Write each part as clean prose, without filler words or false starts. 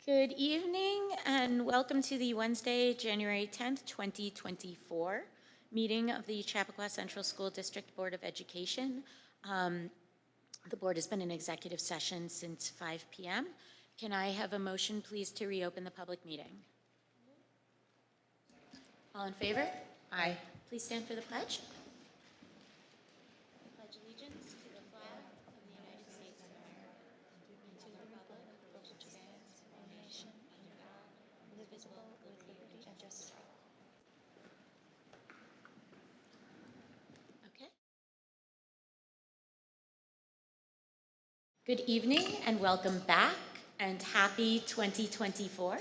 Good evening and welcome to the Wednesday, January 10th, 2024 meeting of the Chappaqua Central School District Board of Education. The board has been in executive session since 5 p.m. Can I have a motion, please, to reopen the public meeting? All in favor? Aye. Please stand for the pledge. I pledge allegiance to the flag of the United States of America and to the republic for which it stands, one nation, under God, indivisible, with liberty and justice for all. Okay. Good evening and welcome back and happy 2024.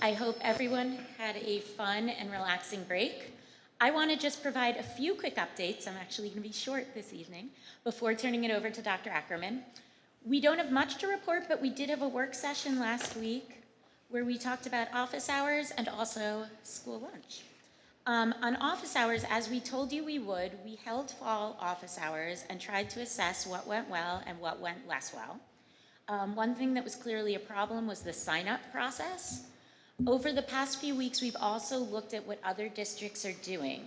I hope everyone had a fun and relaxing break. I want to just provide a few quick updates. I'm actually going to be short this evening before turning it over to Dr. Ackerman. We don't have much to report, but we did have a work session last week where we talked about office hours and also school lunch. On office hours, as we told you we would, we held fall office hours and tried to assess what went well and what went less well. One thing that was clearly a problem was the sign-up process. Over the past few weeks, we've also looked at what other districts are doing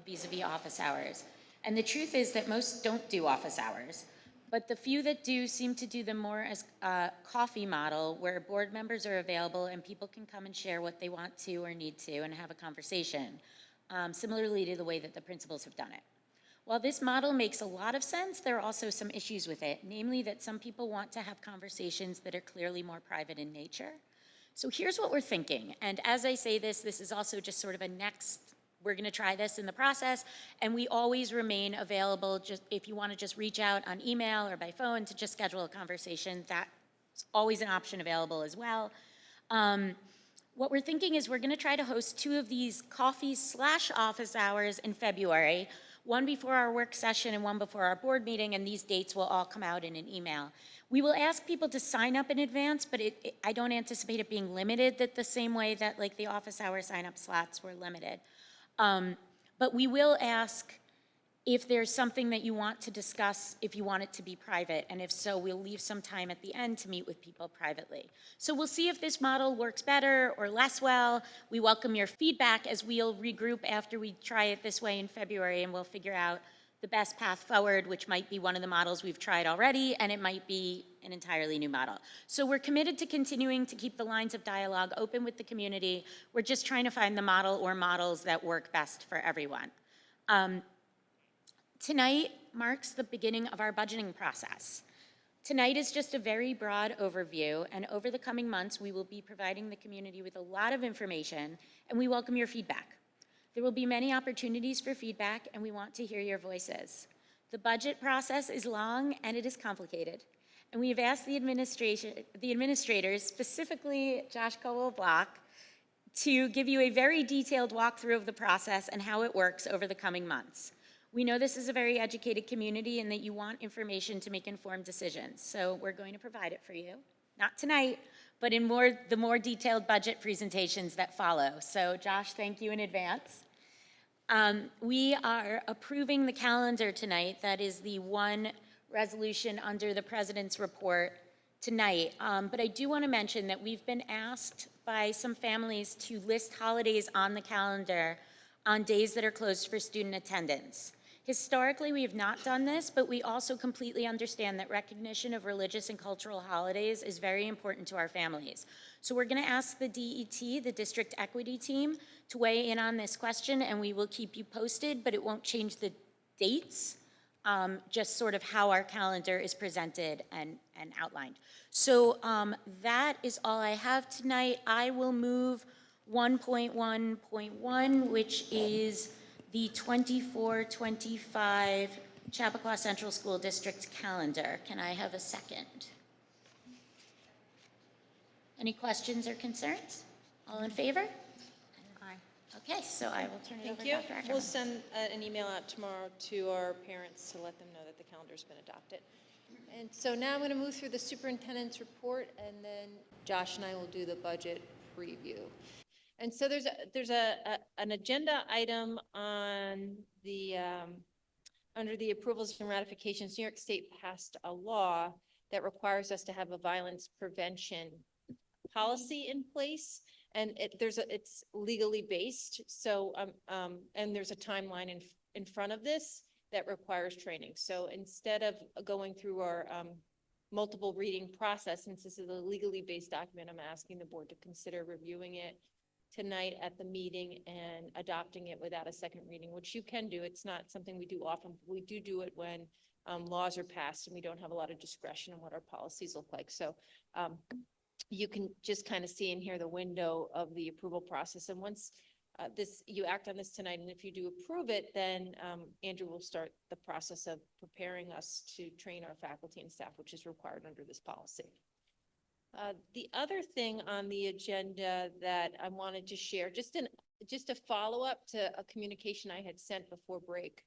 vis-a-vis office hours. And the truth is that most don't do office hours, but the few that do seem to do them more as a coffee model where board members are available and people can come and share what they want to or need to and have a conversation, similarly to the way that the principals have done it. While this model makes a lot of sense, there are also some issues with it, namely that some people want to have conversations that are clearly more private in nature. So here's what we're thinking, and as I say this is also just sort of a next, we're gonna try this in the process, and we always remain available just if you wanna just reach out on email or by phone to just schedule a conversation, that's always an option available as well. What we're thinking is we're gonna try to host 2 of these coffee/office hours in February, one before our work session and one before our board meeting, and these dates will all come out in an email. We will ask people to sign up in advance, but I don't anticipate it being limited the same way that like the office hour sign-up slots were limited. But we will ask if there's something that you want to discuss, if you want it to be private, and if so, we'll leave some time at the end to meet with people privately. So we'll see if this model works better or less well. We welcome your feedback as we'll regroup after we try it this way in February, and we'll figure out the best path forward, which might be one of the models we've tried already, and it might be an entirely new model. So we're committed to continuing to keep the lines of dialogue open with the community. We're just trying to find the model or models that work best for everyone. Tonight marks the beginning of our budgeting process. Tonight is just a very broad overview, and over the coming months, we will be providing the community with a lot of information, and we welcome your feedback. There will be many opportunities for feedback, and we want to hear your voices. The budget process is long and it is complicated, and we have asked the administrators, specifically Josh Cowell-Block, to give you a very detailed walkthrough of the process and how it works over the coming months. We know this is a very educated community and that you want information to make informed decisions, so we're going to provide it for you. Not tonight, but in the more detailed budget presentations that follow. So Josh, thank you in advance. We are approving the calendar tonight. That is the one resolution under the President's report tonight. But I do want to mention that we've been asked by some families to list holidays on the calendar on days that are closed for student attendance. Historically, we have not done this, but we also completely understand that recognition of religious and cultural holidays is very important to our families. So we're going to ask the DET, the District Equity Team, to weigh in on this question, and we will keep you posted, but it won't change the dates, just sort of how our calendar is presented and outlined. So that is all I have tonight. I will move 1.1.1, which is the 24-25 Chappaqua Central School District calendar. Can I have a second? Any questions or concerns? All in favor? Aye. Okay, so I will turn it over to Dr. Ackerman. We'll send an email out tomorrow to our parents to let them know that the calendar's been adopted. And so now I'm going to move through the superintendent's report, and then Josh and I will do the budget preview. And so there's an agenda item on the under the approvals and ratifications. New York State passed a law that requires us to have a violence prevention policy in place, and it's legally based. So, and there's a timeline in front of this that requires training. So instead of going through our multiple reading process, since this is a legally based document, I'm asking the board to consider reviewing it tonight at the meeting and adopting it without a second reading, which you can do. It's not something we do often. We do it when laws are passed and we don't have a lot of discretion in what our policies look like. So you can just kind of see in here the window of the approval process. And once you act on this tonight, and if you do approve it, then Andrew will start the process of preparing us to train our faculty and staff, which is required under this policy. The other thing on the agenda that I wanted to share, just a follow-up to a communication I had sent before break.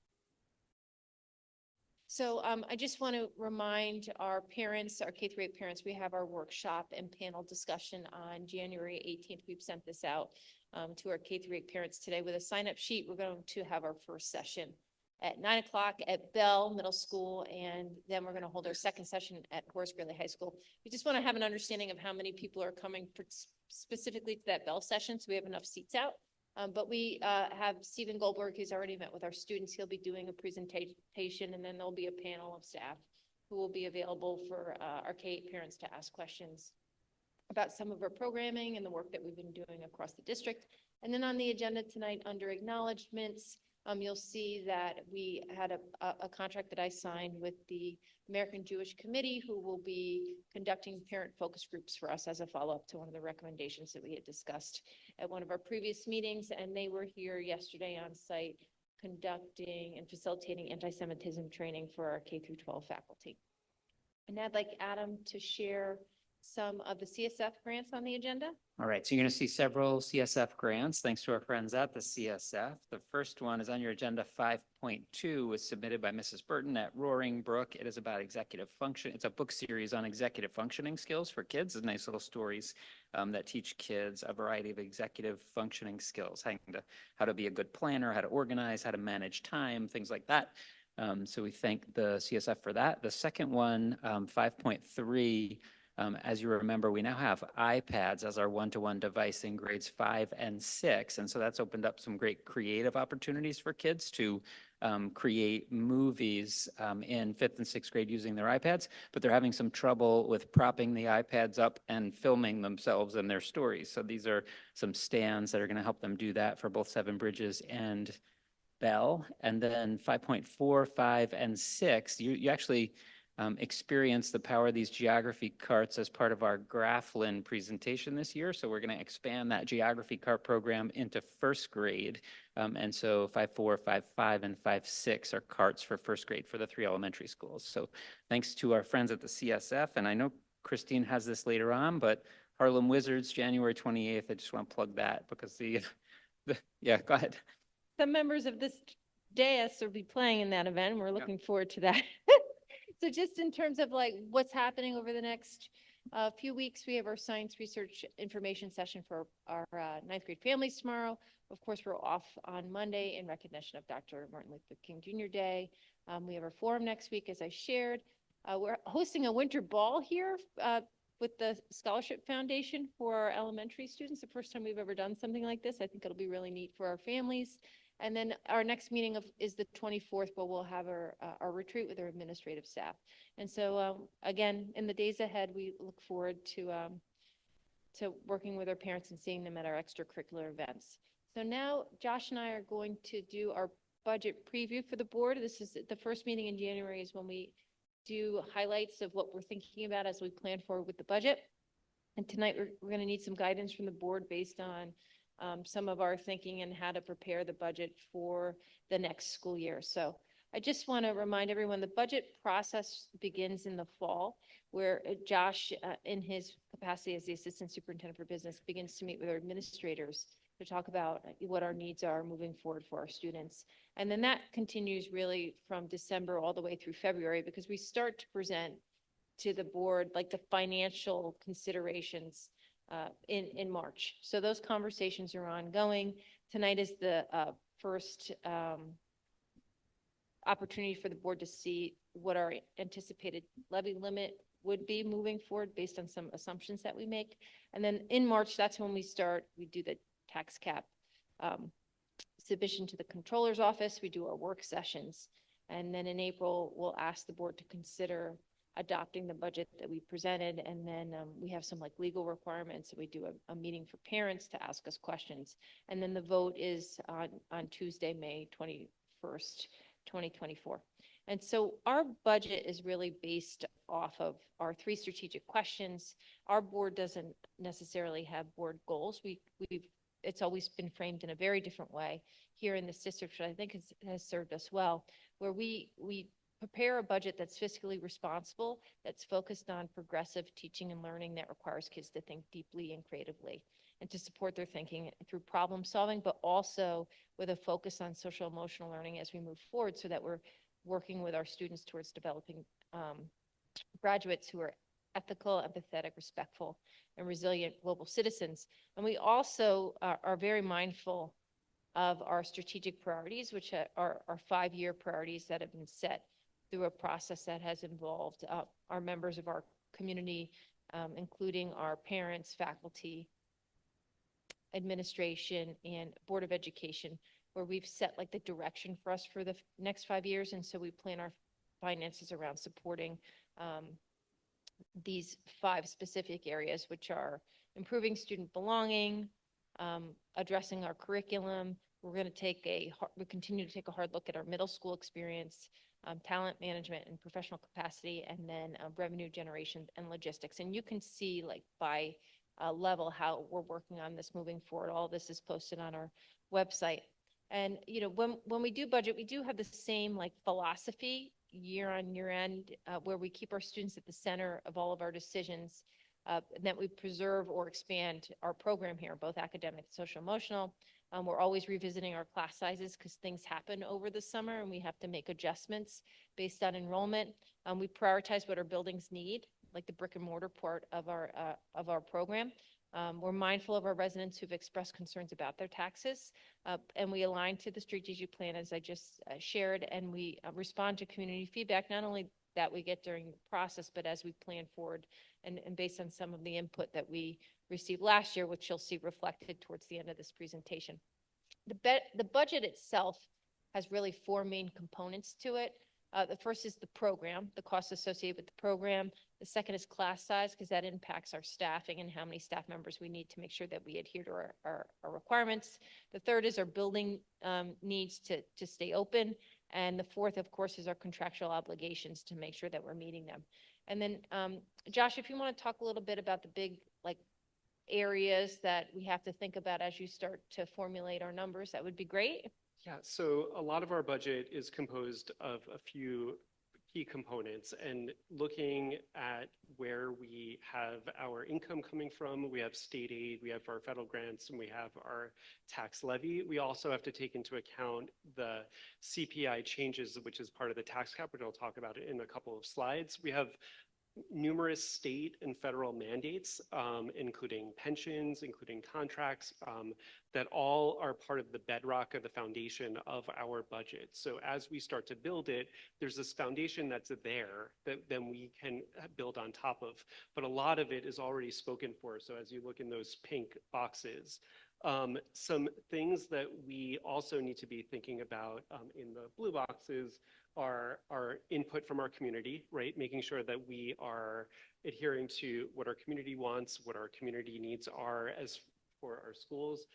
So I just want to remind our parents, our K-8 parents, we have our workshop and panel discussion on January 18th. We've sent this out to our K-8 parents today with a sign-up sheet. We're going to have our first session at 9 o'clock at Bell Middle School, and then we're going to hold our second session at Horace Greeley High School. We just want to have an understanding of how many people are coming specifically to that Bell session, so we have enough seats out. But we have Stephen Goldberg, who's already met with our students. He'll be doing a presentation, and then there'll be a panel of staff who will be available for our K-8 parents to ask questions about some of our programming and the work that we've been doing across the district. And then on the agenda tonight, under acknowledgements, you'll see that we had a contract that I signed with the American Jewish Committee, who will be conducting parent focus groups for us as a follow-up to one of the recommendations that we had discussed at one of our previous meetings. And they were here yesterday on site conducting and facilitating anti-Semitism training for our K-12 faculty. And I'd like Adam to share some of the CSF grants on the agenda. All right, so you're going to see several CSF grants, thanks to our friends at the CSF. The first one is on your agenda. 5.2 was submitted by Mrs. Burton at Roaring Brook. It is about executive function. It's a book series on executive functioning skills for kids. It's nice little stories that teach kids a variety of executive functioning skills, how to be a good planner, how to organize, how to manage time, things like that. So we thank the CSF for that. The second one, 5.3, as you remember, we now have iPads as our one-to-one device in grades 5 and 6. And so that's opened up some great creative opportunities for kids to create movies in 5th and 6th grade using their iPads, but they're having some trouble with propping the iPads up and filming themselves and their stories. So these are some stands that are going to help them do that for both Seven Bridges and Bell. And then 5.4, 5, and 6, you actually experience the power of these geography carts as part of our Graphland presentation this year. So we're going to expand that geography cart program into 1st grade. And so 5.4, 5.5, and 5.6 are carts for 1st grade for the 3 elementary schools. So thanks to our friends at the CSF, and I know Christine has this later on, but Harlem Wizards, January 28th, I just want to plug that because yeah, go ahead. Some members of this dais will be playing in that event. We're looking forward to that. So just in terms of like what's happening over the next few weeks, we have our science research information session for our 9th grade families tomorrow. Of course, we're off on Monday in recognition of Dr. Martin Luther King Jr. Day. We have our forum next week, as I shared. We're hosting a winter ball here with the Scholarship Foundation for our elementary students. The first time we've ever done something like this. I think it'll be really neat for our families. And then our next meeting is the 24th, where we'll have our retreat with our administrative staff. And so, again, in the days ahead, we look forward to working with our parents and seeing them at our extracurricular events. So now Josh and I are going to do our budget preview for the board. This is the first meeting in January is when we do highlights of what we're thinking about as we plan forward with the budget. And tonight we're going to need some guidance from the board based on some of our thinking and how to prepare the budget for the next school year. So I just want to remind everyone the budget process begins in the fall, where Josh, in his capacity as the Assistant Superintendent for Business, begins to meet with our administrators to talk about what our needs are moving forward for our students. And then that continues really from December all the way through February, because we start to present to the board like the financial considerations in March. So those conversations are ongoing. Tonight is the first opportunity for the board to see what our anticipated levy limit would be moving forward based on some assumptions that we make. And then in March, that's when we do the tax cap submission to the controller's office. We do our work sessions. And then in April, we'll ask the board to consider adopting the budget that we presented. And then we have some like legal requirements. We do a meeting for parents to ask us questions. And then the vote is on Tuesday, May 21st, 2024. And so our budget is really based off of our 3 strategic questions. Our board doesn't necessarily have board goals. It's always been framed in a very different way here in this district, which I think has served us well, where we prepare a budget that's fiscally responsible, that's focused on progressive teaching and learning that requires kids to think deeply and creatively and to support their thinking through problem solving, but also with a focus on social emotional learning as we move forward, so that we're working with our students towards developing graduates who are ethical, empathetic, respectful, and resilient global citizens. And we also are very mindful of our strategic priorities, which are our 5-year priorities that have been set through a process that has involved our members of our community, including our parents, faculty, administration, and Board of Education, where we've set like the direction for us for the next 5 years. And so we plan our finances around supporting these 5 specific areas, which are improving student belonging, addressing our curriculum. We're going to we continue to take a hard look at our middle school experience, talent management and professional capacity, and then revenue generation and logistics. And you can see like by level how we're working on this moving forward. All this is posted on our website. And you know, when we do budget, we do have the same like philosophy year on year end, where we keep our students at the center of all of our decisions, and that we preserve or expand our program here, both academic and social emotional. We're always revisiting our class sizes because things happen over the summer and we have to make adjustments based on enrollment. We prioritize what our buildings need, like the brick and mortar part of our program. We're mindful of our residents who've expressed concerns about their taxes, and we align to the strategic plan as I just shared, and we respond to community feedback, not only that we get during the process, but as we plan forward and based on some of the input that we received last year, which you'll see reflected towards the end of this presentation. The budget itself has really 4 main components to it. The first is the program, the costs associated with the program. The second is class size, because that impacts our staffing and how many staff members we need to make sure that we adhere to our requirements. The third is our building needs to stay open. And the fourth, of course, is our contractual obligations to make sure that we're meeting them. And then, Josh, if you want to talk a little bit about the big areas that we have to think about as you start to formulate our numbers, that would be great. Yeah, so a lot of our budget is composed of a few key components, and looking at where we have our income coming from, we have state aid, we have our federal grants, and we have our tax levy. We also have to take into account the CPI changes, which is part of the tax cap, which I'll talk about in a couple of slides. We have numerous state and federal mandates, including pensions, including contracts, that all are part of the bedrock of the foundation of our budget. So as we start to build it, there's this foundation that's there that then we can build on top of. But a lot of it is already spoken for. So as you look in those pink boxes, some things that we also need to be thinking about in the blue boxes are input from our community, right? Making sure that we are adhering to what our community wants, what our community needs are as for our schools,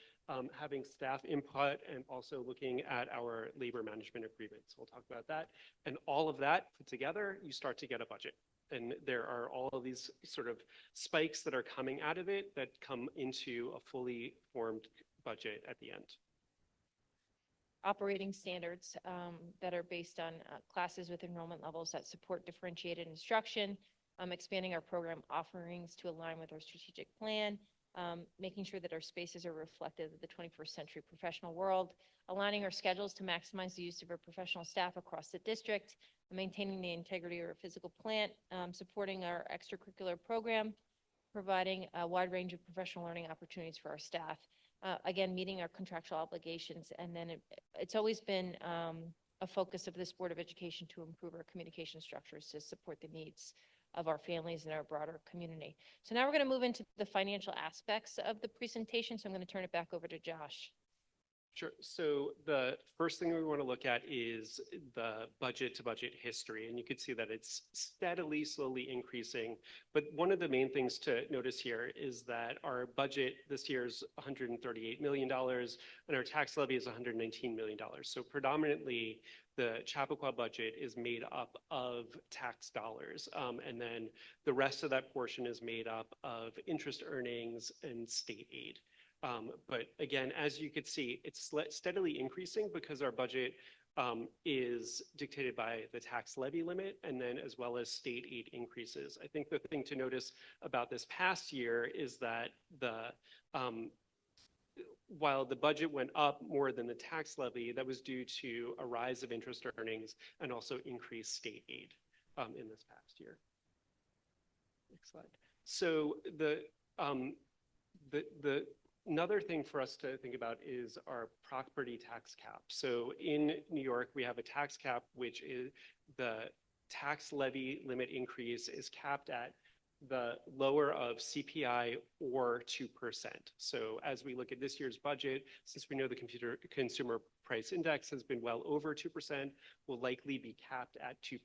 having staff input, and also looking at our labor management agreements. We'll talk about that. And all of that put together, you start to get a budget. And there are all of these sort of spikes that are coming out of it that come into a fully formed budget at the end. Operating standards that are based on classes with enrollment levels that support differentiated instruction, expanding our program offerings to align with our strategic plan, making sure that our spaces are reflective of the 21st century professional world, aligning our schedules to maximize the use of our professional staff across the district, maintaining the integrity of our physical plant, supporting our extracurricular program, providing a wide range of professional learning opportunities for our staff. Again, meeting our contractual obligations. And then it's always been a focus of this Board of Education to improve our communication structures to support the needs of our families and our broader community. So now we're going to move into the financial aspects of the presentation. So I'm going to turn it back over to Josh. Sure. So the first thing we want to look at is the budget to budget history. And you can see that it's steadily, slowly increasing. But one of the main things to notice here is that our budget this year is $138 million and our tax levy is $119 million. So predominantly the Chappaqua budget is made up of tax dollars. And then the rest of that portion is made up of interest earnings and state aid. But again, as you could see, it's steadily increasing because our budget is dictated by the tax levy limit and then as well as state aid increases. I think the thing to notice about this past year is that while the budget went up more than the tax levy, that was due to a rise of interest earnings and also increased state aid in this past year. Next slide. So another thing for us to think about is our property tax cap. So in New York, we have a tax cap, which is the tax levy limit increase is capped at the lower of CPI or 2%. So as we look at this year's budget, since we know the consumer price index has been well over 2%, will likely be capped at 2%.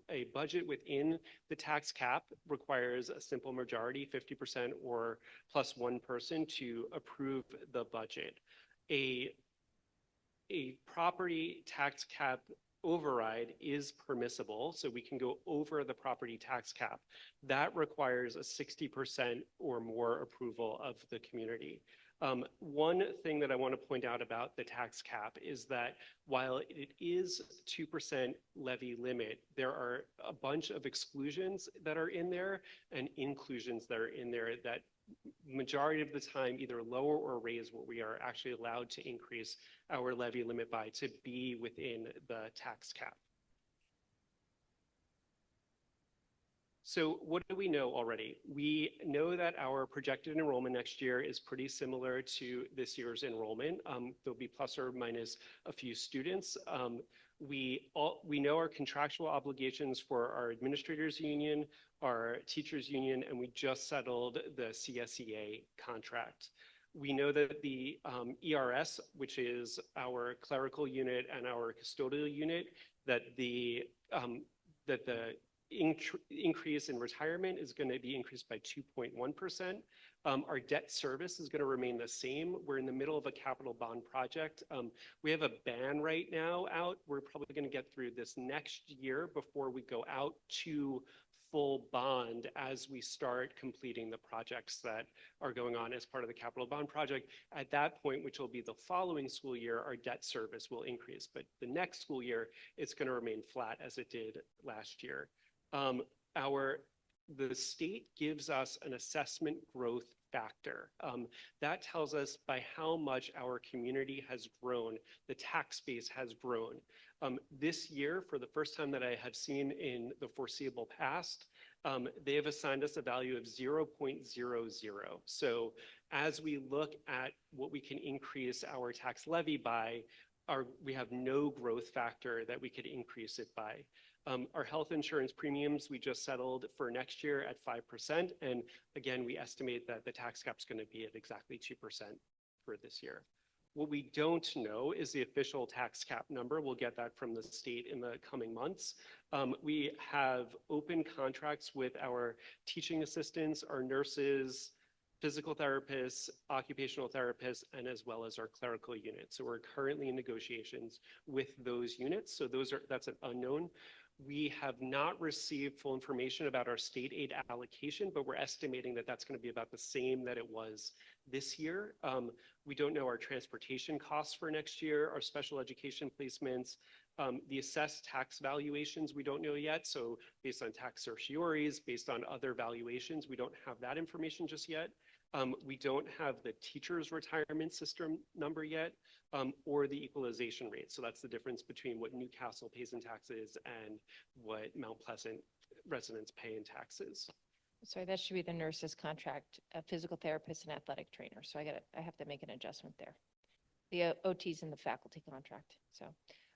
A budget within the tax cap requires a simple majority, 50% or plus one person to approve the budget. A property tax cap override is permissible, so we can go over the property tax cap. That requires a 60% or more approval of the community. One thing that I want to point out about the tax cap is that while it is 2% levy limit, there are a bunch of exclusions that are in there and inclusions that are in there that majority of the time either lower or raise what we are actually allowed to increase our levy limit by to be within the tax cap. So what do we know already? We know that our projected enrollment next year is pretty similar to this year's enrollment. There'll be plus or minus a few students. We know our contractual obligations for our administrators union, our teachers union, and we just settled the CSEA contract. We know that the ERS, which is our clerical unit and our custodial unit, that the increase in retirement is going to be increased by 2.1%. Our debt service is going to remain the same. We're in the middle of a capital bond project. We have a ban right now out. We're probably going to get through this next year before we go out to full bond as we start completing the projects that are going on as part of the capital bond project. At that point, which will be the following school year, our debt service will increase. But the next school year, it's going to remain flat as it did last year. The state gives us an assessment growth factor. That tells us by how much our community has grown, the tax base has grown. This year, for the first time that I have seen in the foreseeable past, they have assigned us a value of 0.00. So as we look at what we can increase our tax levy by, we have no growth factor that we could increase it by. Our health insurance premiums, we just settled for next year at 5%. And again, we estimate that the tax cap is going to be at exactly 2% for this year. What we don't know is the official tax cap number. We'll get that from the state in the coming months. We have open contracts with our teaching assistants, our nurses, physical therapists, occupational therapists, and as well as our clerical unit. So we're currently in negotiations with those units. So that's an unknown. We have not received full information about our state aid allocation, but we're estimating that that's going to be about the same that it was this year. We don't know our transportation costs for next year, our special education placements, the assessed tax valuations, we don't know yet. So based on tax certioraries, based on other valuations, we don't have that information just yet. We don't have the teacher's retirement system number yet, or the equalization rate. So that's the difference between what Newcastle pays in taxes and what Mount Pleasant residents pay in taxes. Sorry, that should be the nurse's contract, a physical therapist and athletic trainer. So I have to make an adjustment there. The OT's in the faculty contract. So,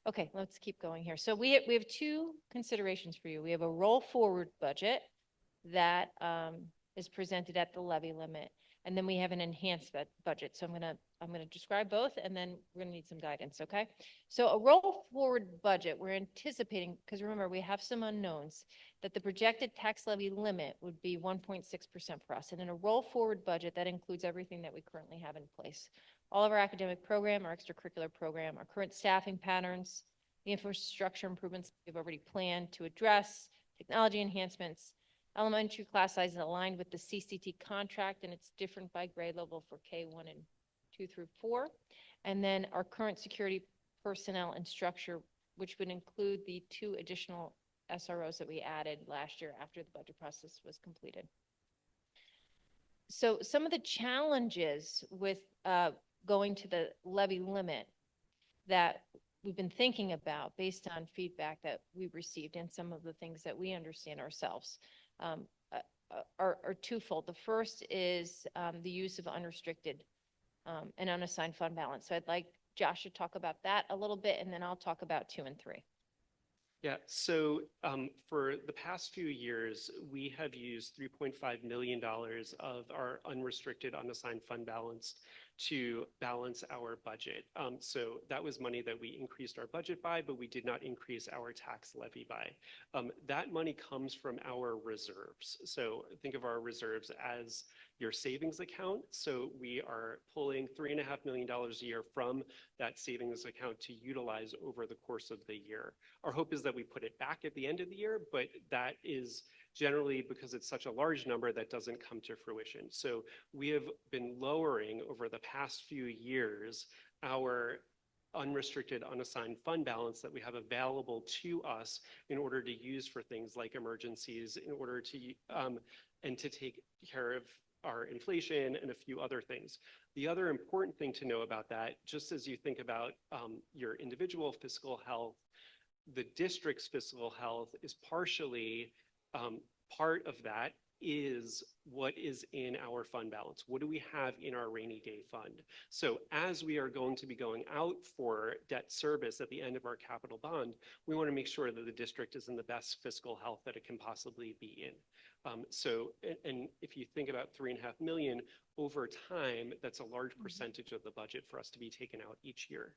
Okay, let's keep going here. So we have two considerations for you. We have a roll forward budget that is presented at the levy limit. And then we have an enhanced budget. So I'm gonna describe both, and then we're gonna need some guidance, okay? So a roll forward budget, we're anticipating, because remember, we have some unknowns, that the projected tax levy limit would be 1.6% for us. And in a roll forward budget, that includes everything that we currently have in place. All of our academic program, our extracurricular program, our current staffing patterns, the infrastructure improvements we've already planned to address, technology enhancements, elementary class size is aligned with the CCT contract, and it's different by grade level for K1 and 2 through 4. And then our current security personnel and structure, which would include the 2 additional SROs that we added last year after the budget process was completed. So some of the challenges with going to the levy limit that we've been thinking about based on feedback that we've received and some of the things that we understand ourselves are twofold. The first is the use of unrestricted and unassigned fund balance. So I'd like Josh to talk about that a little bit, and then I'll talk about 2 and 3. Yeah, so for the past few years, we have used $3.5 million of our unrestricted unassigned fund balance to balance our budget. So that was money that we increased our budget by, but we did not increase our tax levy by. That money comes from our reserves. So think of our reserves as your savings account. So we are pulling $3.5 million a year from that savings account to utilize over the course of the year. Our hope is that we put it back at the end of the year, but that is generally, because it's such a large number, that doesn't come to fruition. So we have been lowering over the past few years our unrestricted unassigned fund balance that we have available to us in order to use for things like emergencies, in order to and to take care of our inflation and a few other things. The other important thing to know about that, just as you think about your individual fiscal health, the district's fiscal health is partially part of that is what is in our fund balance. What do we have in our rainy day fund? So as we are going to be going out for debt service at the end of our capital bond, we want to make sure that the district is in the best fiscal health that it can possibly be in. And if you think about $3.5 million over time, that's a large percentage of the budget for us to be taken out each year.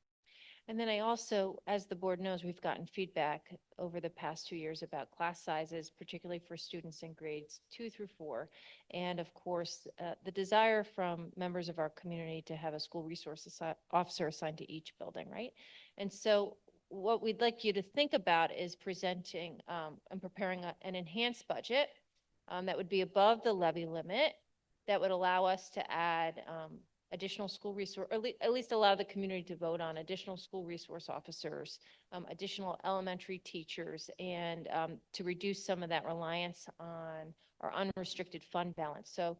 And then I also, as the board knows, we've gotten feedback over the past 2 years about class sizes, particularly for students in grades 2 through 4. And of course, the desire from members of our community to have a school resource officer assigned to each building, right? And so what we'd like you to think about is presenting and preparing an enhanced budget that would be above the levy limit, that would allow us to add additional school resource, or at least allow the community to vote on additional school resource officers, additional elementary teachers, and to reduce some of that reliance on our unrestricted fund balance. So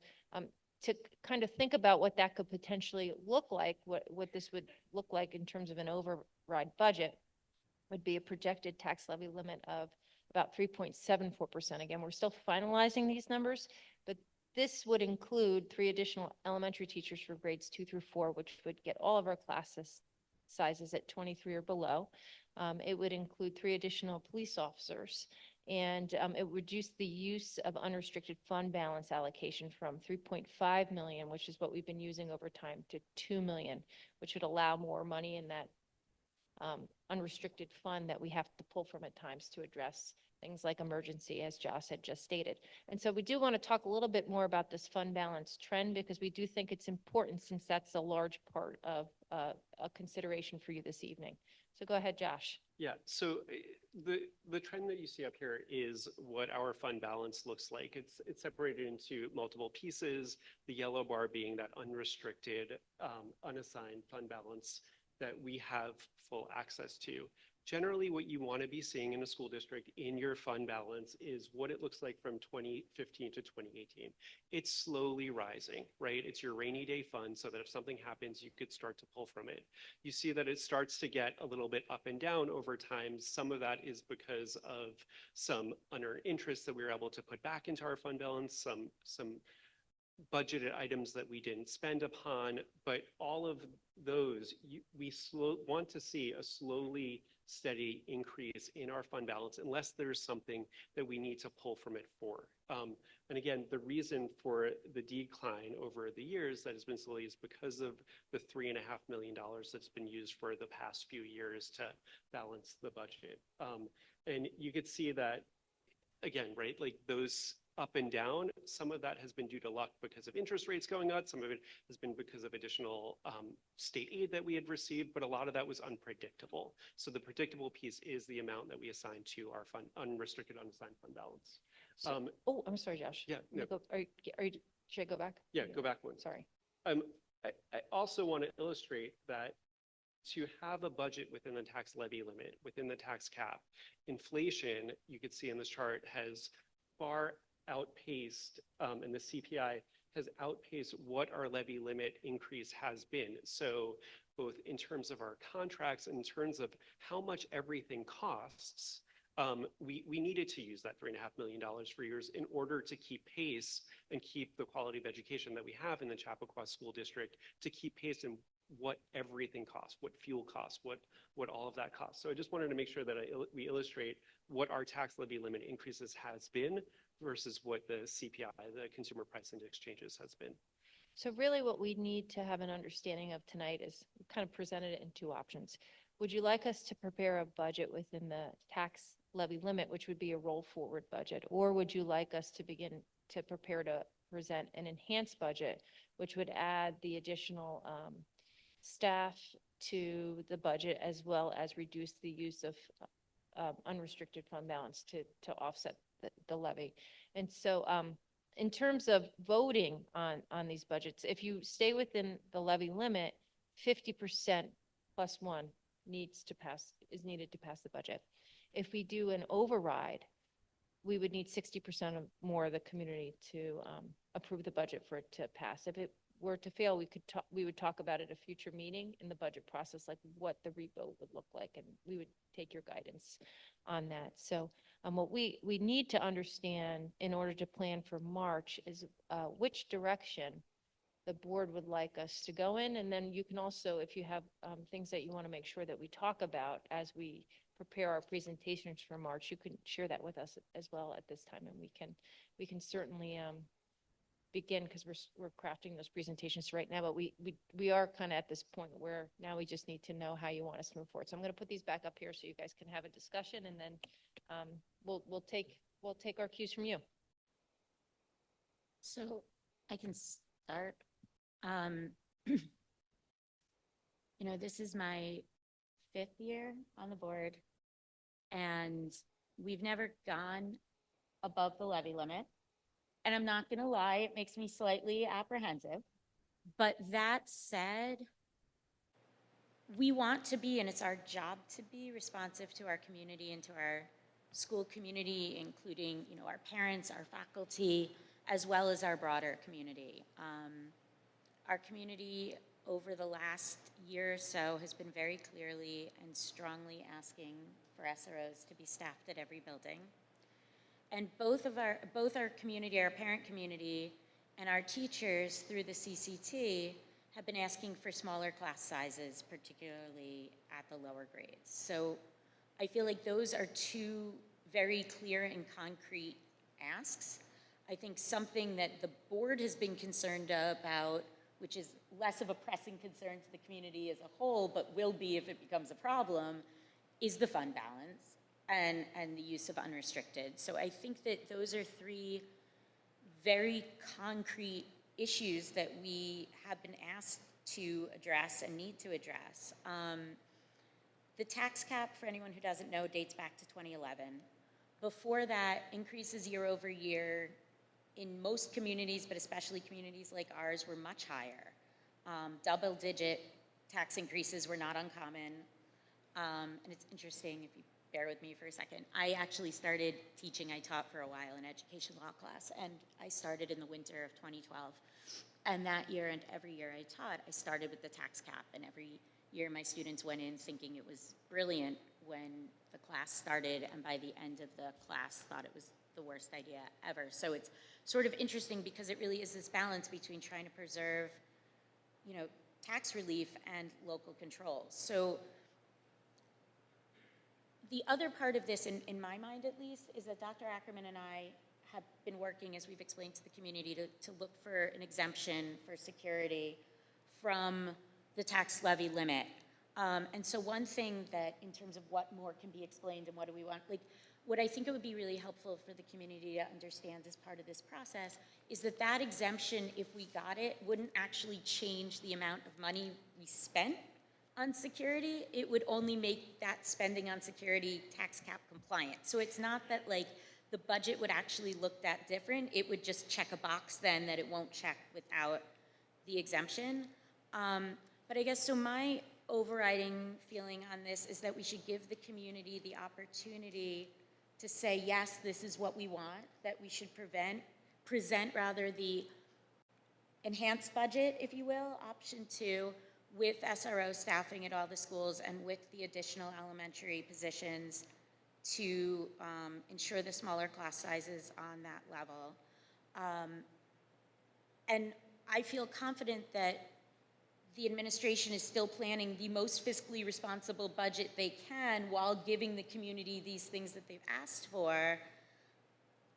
to kind of think about what that could potentially look like, what this would look like in terms of an override budget, would be a projected tax levy limit of about 3.74%. Again, we're still finalizing these numbers, but this would include 3 additional elementary teachers for grades 2 through 4, which would get all of our class sizes at 23 or below. It would include 3 additional police officers, and it would reduce the use of unrestricted fund balance allocation from 3.5 million, which is what we've been using over time, to 2 million, which would allow more money in that unrestricted fund that we have to pull from at times to address things like emergency, as Josh had just stated. And so we do want to talk a little bit more about this fund balance trend, because we do think it's important, since that's a large part of a consideration for you this evening. So go ahead, Josh. Yeah, so the trend that you see up here is what our fund balance looks like. It's separated into multiple pieces, the yellow bar being that unrestricted, unassigned fund balance that we have full access to. Generally, what you want to be seeing in a school district in your fund balance is what it looks like from 2015 to 2018. It's slowly rising, right? It's your rainy day fund, so that if something happens, you could start to pull from it. You see that it starts to get a little bit up and down over time. Some of that is because of some unearned interest that we were able to put back into our fund balance, some budgeted items that we didn't spend upon, but all of those, we want to see a slowly steady increase in our fund balance unless there's something that we need to pull from it for. And again, the reason for the decline over the years that has been slowly is because of the $3.5 million that's been used for the past few years to balance the budget. And you could see that, again, right, like those up and down, some of that has been due to luck because of interest rates going up. Some of it has been because of additional state aid that we had received, but a lot of that was unpredictable. So the predictable piece is the amount that we assign to our fund, unrestricted unassigned fund balance. Oh, I'm sorry, Josh. Yeah, no. Should I go back? Yeah, go back one. Sorry. I also want to illustrate that to have a budget within the tax levy limit, within the tax cap, inflation, you could see in this chart, has far outpaced, and the CPI has outpaced what our levy limit increase has been. So both in terms of our contracts and in terms of how much everything costs, we needed to use that $3.5 million for years in order to keep pace and keep the quality of education that we have in the Chappaqua School District, to keep pace in what everything costs, what fuel costs, what all of that costs. So I just wanted to make sure that we illustrate what our tax levy limit increases has been versus what the CPI, the Consumer Price Index changes, has been. So really what we need to have an understanding of tonight is we kind of presented it in two options. Would you like us to prepare a budget within the tax levy limit, which would be a roll forward budget? Or would you like us to begin to prepare to present an enhanced budget, which would add the additional staff to the budget, as well as reduce the use of unrestricted fund balance to offset the levy? And so in terms of voting on these budgets, if you stay within the levy limit, 50% plus one is needed to pass the budget. If we do an override, we would need 60% of more of the community to approve the budget for it to pass. If it were to fail, we would talk about it at a future meeting in the budget process, like what the revote would look like, and we would take your guidance on that. So what we need to understand in order to plan for March is which direction the board would like us to go in. And then you can also, if you have things that you want to make sure that we talk about as we prepare our presentations for March, you can share that with us as well at this time, and we can certainly begin, because we're crafting those presentations right now, but we are kind of at this point where now we just need to know how you want us to move forward. So I'm going to put these back up here so you guys can have a discussion, and then we'll take our cues from you. So I can start. This is my 5th year on the board, and we've never gone above the levy limit. And I'm not going to lie, it makes me slightly apprehensive. But that said, we want to be, and it's our job to be, responsive to our community and to our school community, including, our parents, our faculty, as well as our broader community. Our community over the last year or so has been very clearly and strongly asking for SROs to be staffed at every building. And both our community, our parent community, and our teachers through the CCT have been asking for smaller class sizes, particularly at the lower grades. So I feel like those are two very clear and concrete asks. I think something that the board has been concerned about, which is less of a pressing concern to the community as a whole, but will be if it becomes a problem, is the fund balance and the use of unrestricted. So I think that those are three very concrete issues that we have been asked to address and need to address. The tax cap, for anyone who doesn't know, dates back to 2011. Before that, increases year over year in most communities, but especially communities like ours, were much higher. Double-digit tax increases were not uncommon. And it's interesting, if you bear with me for a second. I actually started teaching. I taught for a while in education law class, and I started in the winter of 2012. And that year and every year I taught, I started with the tax cap, and every year my students went in thinking it was brilliant when the class started, and by the end of the class thought it was the worst idea ever. So it's sort of interesting because it really is this balance between trying to preserve, tax relief and local control. So The other part of this, in my mind at least, is that Dr. Ackerman and I have been working, as we've explained to the community, to look for an exemption for security from the tax levy limit. And so one thing that, in terms of what more can be explained and what do we want, like, what I think it would be really helpful for the community to understand as part of this process is that that exemption, if we got it, wouldn't actually change the amount of money we spent on security. It would only make that spending on security tax cap compliant. So it's not that like the budget would actually look that different. It would just check a box then that it won't check without the exemption. But I guess, so my overriding feeling on this is that we should give the community the opportunity to say, yes, this is what we want, that we should present rather the enhanced budget, if you will, option 2, with SRO staffing at all the schools and with the additional elementary positions to ensure the smaller class sizes on that level. And I feel confident that the administration is still planning the most fiscally responsible budget they can while giving the community these things that they've asked for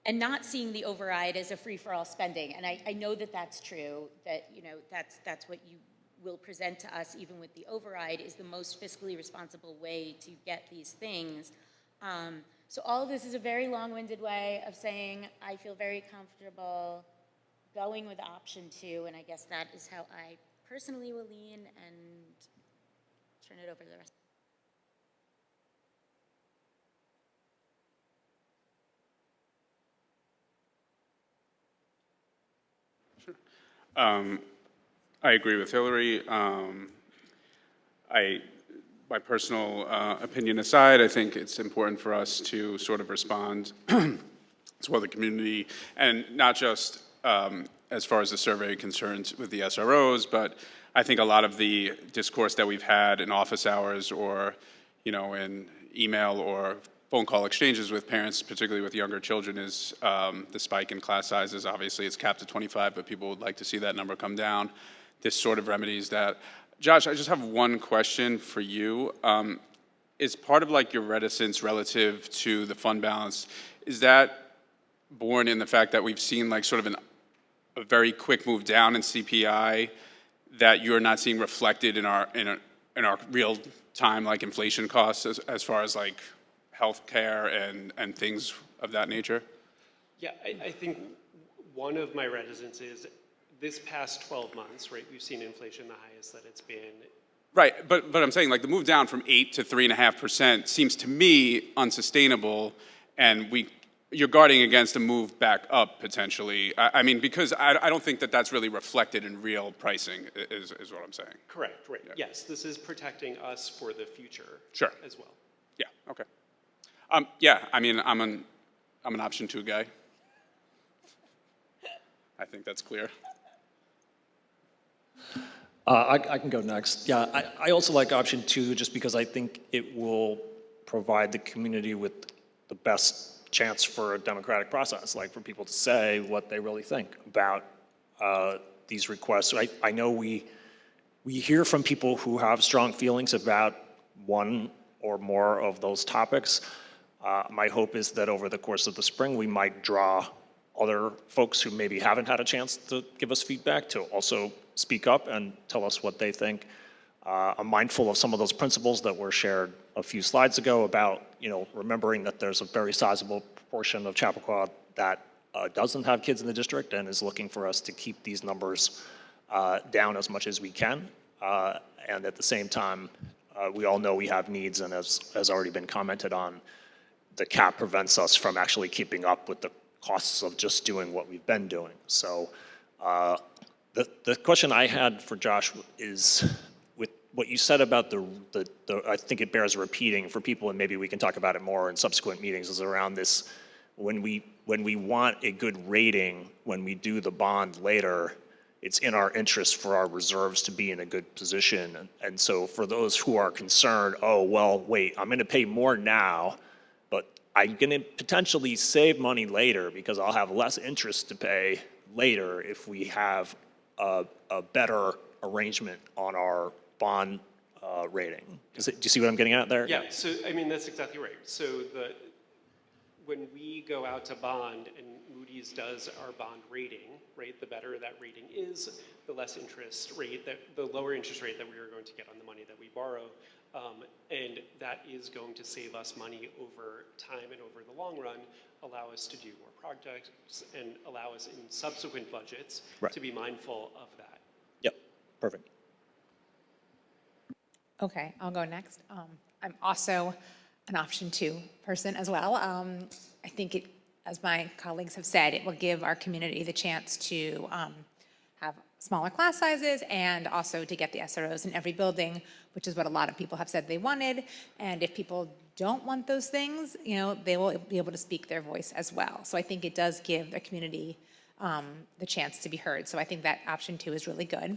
and not seeing the override as a free-for-all spending. And I know that that's true, that, you know, that's what you will present to us, even with the override, is the most fiscally responsible way to get these things. So all of this is a very long-winded way of saying I feel very comfortable going with option 2, and I guess that is how I personally will lean, and turn it over to the rest. Sure. I agree with Hillary. My personal opinion aside, I think it's important for us to sort of respond to what the community, and not just as far as the survey concerns with the SROs, but I think a lot of the discourse that we've had in office hours or, you know, in email or phone call exchanges with parents, particularly with younger children, is the spike in class sizes. Obviously, it's capped at 25, but people would like to see that number come down. This sort of remedies that. Josh, I just have one question for you. Is part of like your reticence relative to the fund balance, is that born in the fact that we've seen like sort of a very quick move down in CPI that you're not seeing reflected in our real time like inflation costs as far as like healthcare and things of that nature? Yeah, I think one of my reticences, this past 12 months, right, we've seen inflation the highest that it's been. Right, but I'm saying like the move down from 8 to 3.5% seems to me unsustainable, and you're guarding against a move back up potentially. I mean, because I don't think that that's really reflected in real pricing is what I'm saying. Correct, right. Yeah. Yes, this is protecting us for the future. Sure. As well. Yeah, okay. Yeah, I mean, I'm an option 2 guy. I think that's clear. I can go next. Yeah, I also like option 2 just because I think it will provide the community with the best chance for a democratic process, like for people to say what they really think about these requests. I know we hear from people who have strong feelings about one or more of those topics. My hope is that over the course of the spring, we might draw other folks who maybe haven't had a chance to give us feedback to also speak up and tell us what they think. I'm mindful of some of those principles that were shared a few slides ago about, you know, remembering that there's a very sizable proportion of Chappaqua that doesn't have kids in the district and is looking for us to keep these numbers down as much as we can. And at the same time, we all know we have needs, and as has already been commented on, the cap prevents us from actually keeping up with the costs of just doing what we've been doing. So the question I had for Josh is, with what you said about I think it bears repeating for people, and maybe we can talk about it more in subsequent meetings, is around this, when we want a good rating, when we do the bond later, it's in our interest for our reserves to be in a good position. And so for those who are concerned, oh, well, wait, I'm gonna pay more now, but I'm gonna potentially save money later because I'll have less interest to pay later if we have a better arrangement on our bond rating. Do you see what I'm getting at there? Yeah, so, I mean, that's exactly right. So when we go out to bond and Moody's does our bond rating, right, the better that rating is, the less interest rate, the lower interest rate that we are going to get on the money that we borrow. And that is going to save us money over time and over the long run, allow us to do more projects and allow us in subsequent budgets to be mindful of that. Yep, perfect. Okay, I'll go next. I'm also an option 2 person as well. I think it, as my colleagues have said, it will give our community the chance to have smaller class sizes and also to get the SROs in every building, which is what a lot of people have said they wanted. And if people don't want those things, you know, they will be able to speak their voice as well. So I think it does give the community the chance to be heard. So I think that option 2 is really good.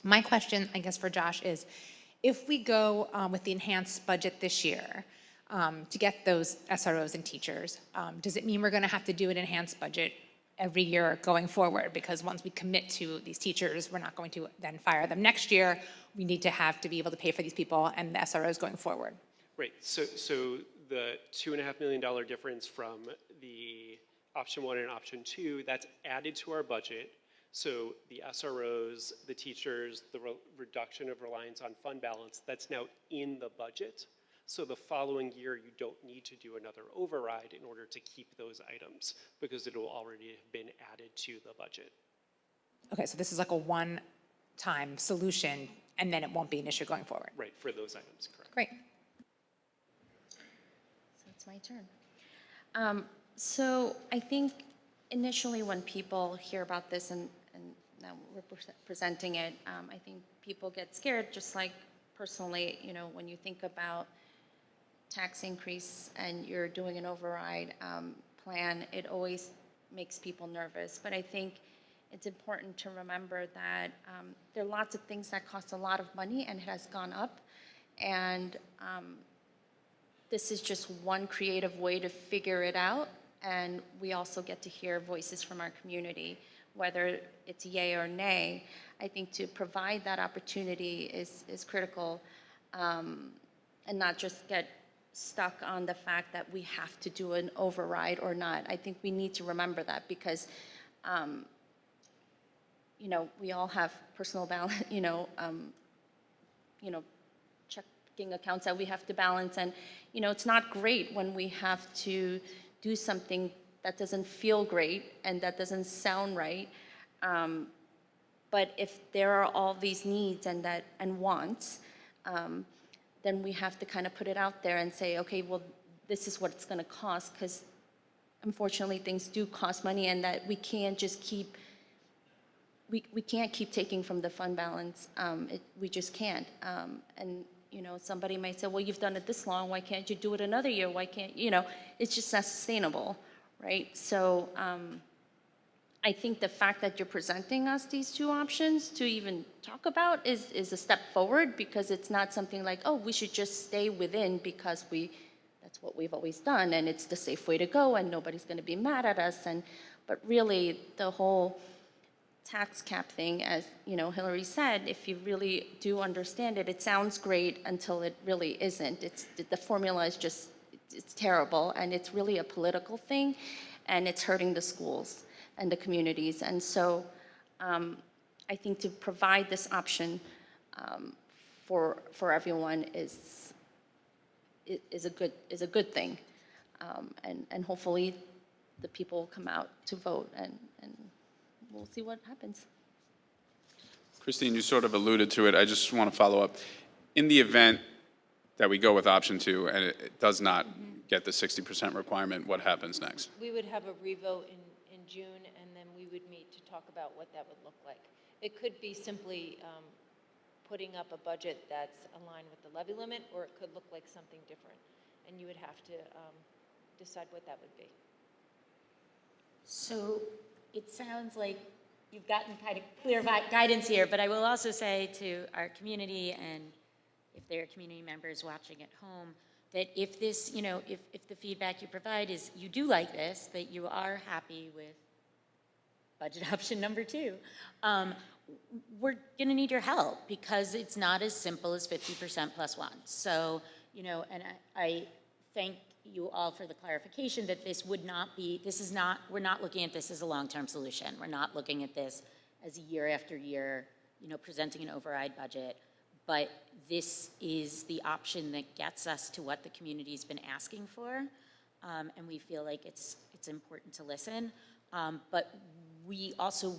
My question, I guess, for Josh is, if we go with the enhanced budget this year to get those SROs and teachers, does it mean we're going to have to do an enhanced budget every year going forward? Because once we commit to these teachers, we're not going to then fire them next year. We need to have to be able to pay for these people and the SROs going forward. Right, so the $2.5 million difference from the option 1 and option 2, that's added to our budget. So the SROs, the teachers, the reduction of reliance on fund balance, that's now in the budget. So the following year, you don't need to do another override in order to keep those items because it will already have been added to the budget. Okay, so this is like a one-time solution, and then it won't be an issue going forward. Right, for those items, correct. Great. So it's my turn. So I think initially when people hear about this and now we're presenting it, I think people get scared, just like personally, you know, when you think about tax increase and you're doing an override plan, it always makes people nervous. But I think it's important to remember that there are lots of things that cost a lot of money and it has gone up. And this is just one creative way to figure it out. And we also get to hear voices from our community, whether it's yay or nay. I think to provide that opportunity is critical, and not just get stuck on the fact that we have to do an override or not. I think we need to remember that because, you know, we all have personal balance, checking accounts that we have to balance, and you know, it's not great when we have to do something that doesn't feel great and that doesn't sound right. But if there are all these needs and wants, then we have to kind of put it out there and say, okay, well, this is what it's going to cost, because unfortunately things do cost money, and that we can't just keep, we can't keep taking from the fund balance. We just can't. And you know, somebody might say, well, you've done it this long, why can't you do it another year? Why can't, you know, it's just not sustainable, right? So I think the fact that you're presenting us these two options to even talk about is a step forward, because it's not something like, oh, we should just stay within because that's what we've always done and it's the safe way to go and nobody's going to be mad at us. But really the whole tax cap thing, as you know, Hillary said, if you really do understand it, it sounds great until it really isn't. The formula is just, it's terrible, and it's really a political thing, and it's hurting the schools and the communities. And so I think to provide this option for everyone is a good thing. And hopefully the people will come out to vote, and we'll see what happens. Christine, you sort of alluded to it. I just want to follow up. In the event that we go with option 2 and it does not get the 60% requirement, what happens next? We would have a revote in June, and then we would meet to talk about what that would look like. It could be simply putting up a budget that's aligned with the levy limit, or it could look like something different, and you would have to decide what that would be. So it sounds like you've gotten kind of clear guidance here, but I will also say to our community, and if there are community members watching at home, that if this, you know, if the feedback you provide is you do like this, that you are happy with budget option number 2, we're going to need your help because it's not as simple as 50% plus one. So, you know, and I thank you all for the clarification that this would not be, this is not, we're not looking at this as a long-term solution. We're not looking at this as year after year, you know, presenting an override budget. But this is the option that gets us to what the community's been asking for. And we feel like it's important to listen. But we also,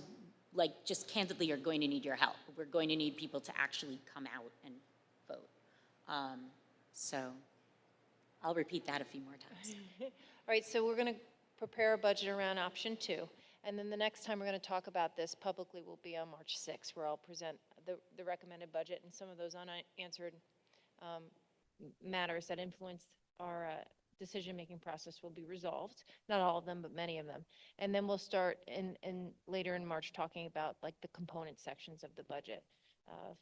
like, just candidly are going to need your help. We're going to need people to actually come out and vote. So I'll repeat that a few more times. All right, so we're going to prepare a budget around option 2. And then the next time we're going to talk about this publicly will be on March 6th, where I'll present the recommended budget and some of those unanswered matters that influence our decision-making process will be resolved. Not all of them, but many of them. And then we'll start later in March talking about like the component sections of the budget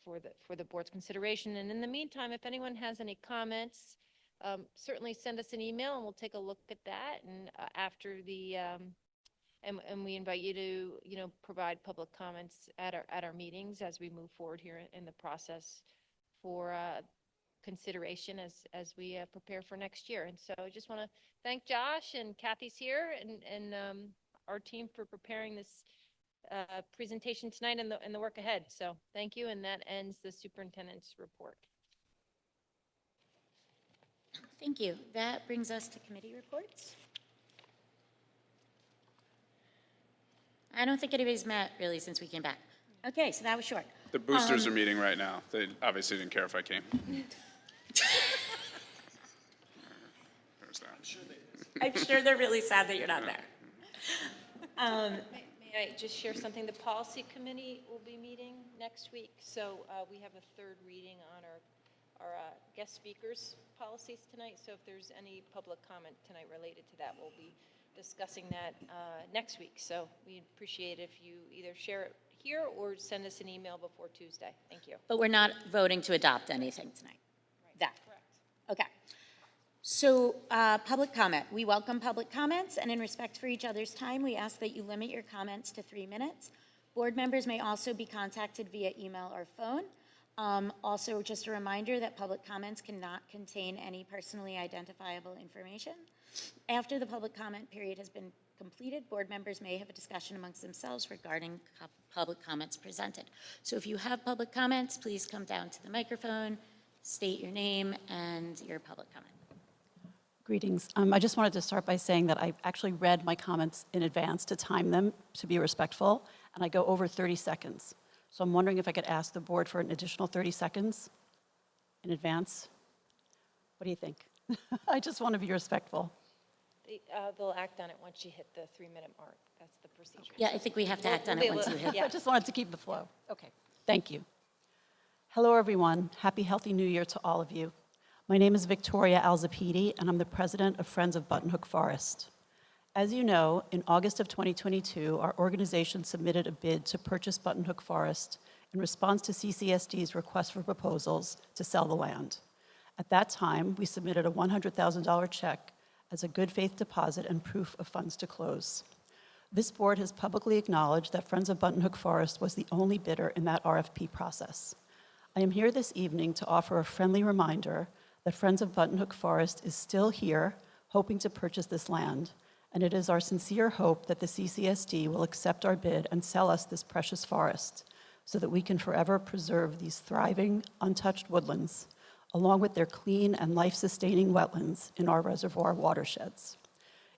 for the board's consideration. And in the meantime, if anyone has any comments, certainly send us an email and we'll take a look at that. And after the and we invite you to, you know, provide public comments at our meetings as we move forward here in the process for consideration as we prepare for next year. And so I just want to thank Josh, and Kathy's here, and our team for preparing this presentation tonight and the work ahead. So thank you, and that ends the superintendent's report. Thank you. That brings us to committee reports. I don't think anybody's met really since we came back. Okay, so that was short. The boosters are meeting right now. They obviously didn't care if I came. There's that. I'm sure they're really sad that you're not there. May I just share something? The policy committee will be meeting next week. So we have a third reading on our guest speakers policies tonight. So if there's any public comment tonight related to that, we'll be discussing that next week. So we'd appreciate if you either share it here or send us an email before Tuesday. Thank you. But we're not voting to adopt anything tonight. Right. That. Correct. Okay. So public comment. We welcome public comments, and in respect for each other's time, we ask that you limit your comments to 3 minutes. Board members may also be contacted via email or phone. Also, just a reminder that public comments cannot contain any personally identifiable information. After the public comment period has been completed, board members may have a discussion amongst themselves regarding public comments presented. So if you have public comments, please come down to the microphone, state your name and your public comment. Greetings. I just wanted to start by saying that I actually read my comments in advance to time them, to be respectful, and I go over 30 seconds. So I'm wondering if I could ask the board for an additional 30 seconds in advance. What do you think? I just want to be respectful. They'll act on it once you hit the 3-minute mark. That's the procedure. Yeah, I think we have to act on it once you hit. Yeah. I just wanted to keep the flow. Okay, thank you. Hello, everyone. Happy, healthy New Year to all of you. My name is Victoria Alzapidi, and I'm the president of Friends of Buttonhook Forest. As you know, in August of 2022, our organization submitted a bid to purchase Buttonhook Forest in response to CCSD's request for proposals to sell the land. At that time, we submitted a $100,000 check as a good faith deposit and proof of funds to close. This board has publicly acknowledged that Friends of Buttonhook Forest was the only bidder in that RFP process. I am here this evening to offer a friendly reminder that Friends of Buttonhook Forest is still here, hoping to purchase this land, and it is our sincere hope that the CCSD will accept our bid and sell us this precious forest so that we can forever preserve these thriving, untouched woodlands, along with their clean and life-sustaining wetlands in our reservoir watersheds.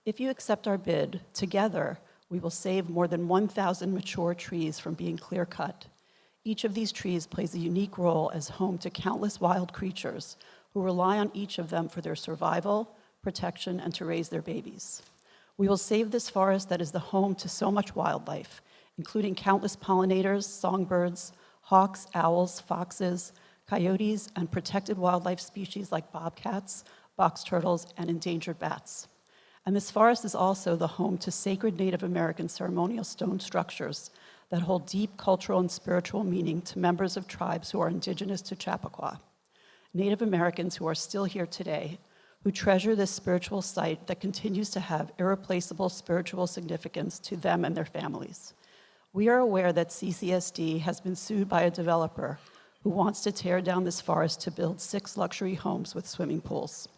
If you accept our bid, together, we will save more than 1,000 mature trees from being clear-cut. Each of these trees plays a unique role as home to countless wild creatures who rely on each of them for their survival, protection, and to raise their babies. We will save this forest that is the home to so much wildlife, including countless pollinators, songbirds, hawks, owls, foxes, coyotes, and protected wildlife species like bobcats, box turtles, and endangered bats. And this forest is also the home to sacred Native American ceremonial stone structures that hold deep cultural and spiritual meaning to members of tribes who are indigenous to Chappaqua, Native Americans who are still here today, who treasure this spiritual site that continues to have irreplaceable spiritual significance to them and their families. We are aware that CCSD has been sued by a developer who wants to tear down this forest to build 6 luxury homes with swimming pools.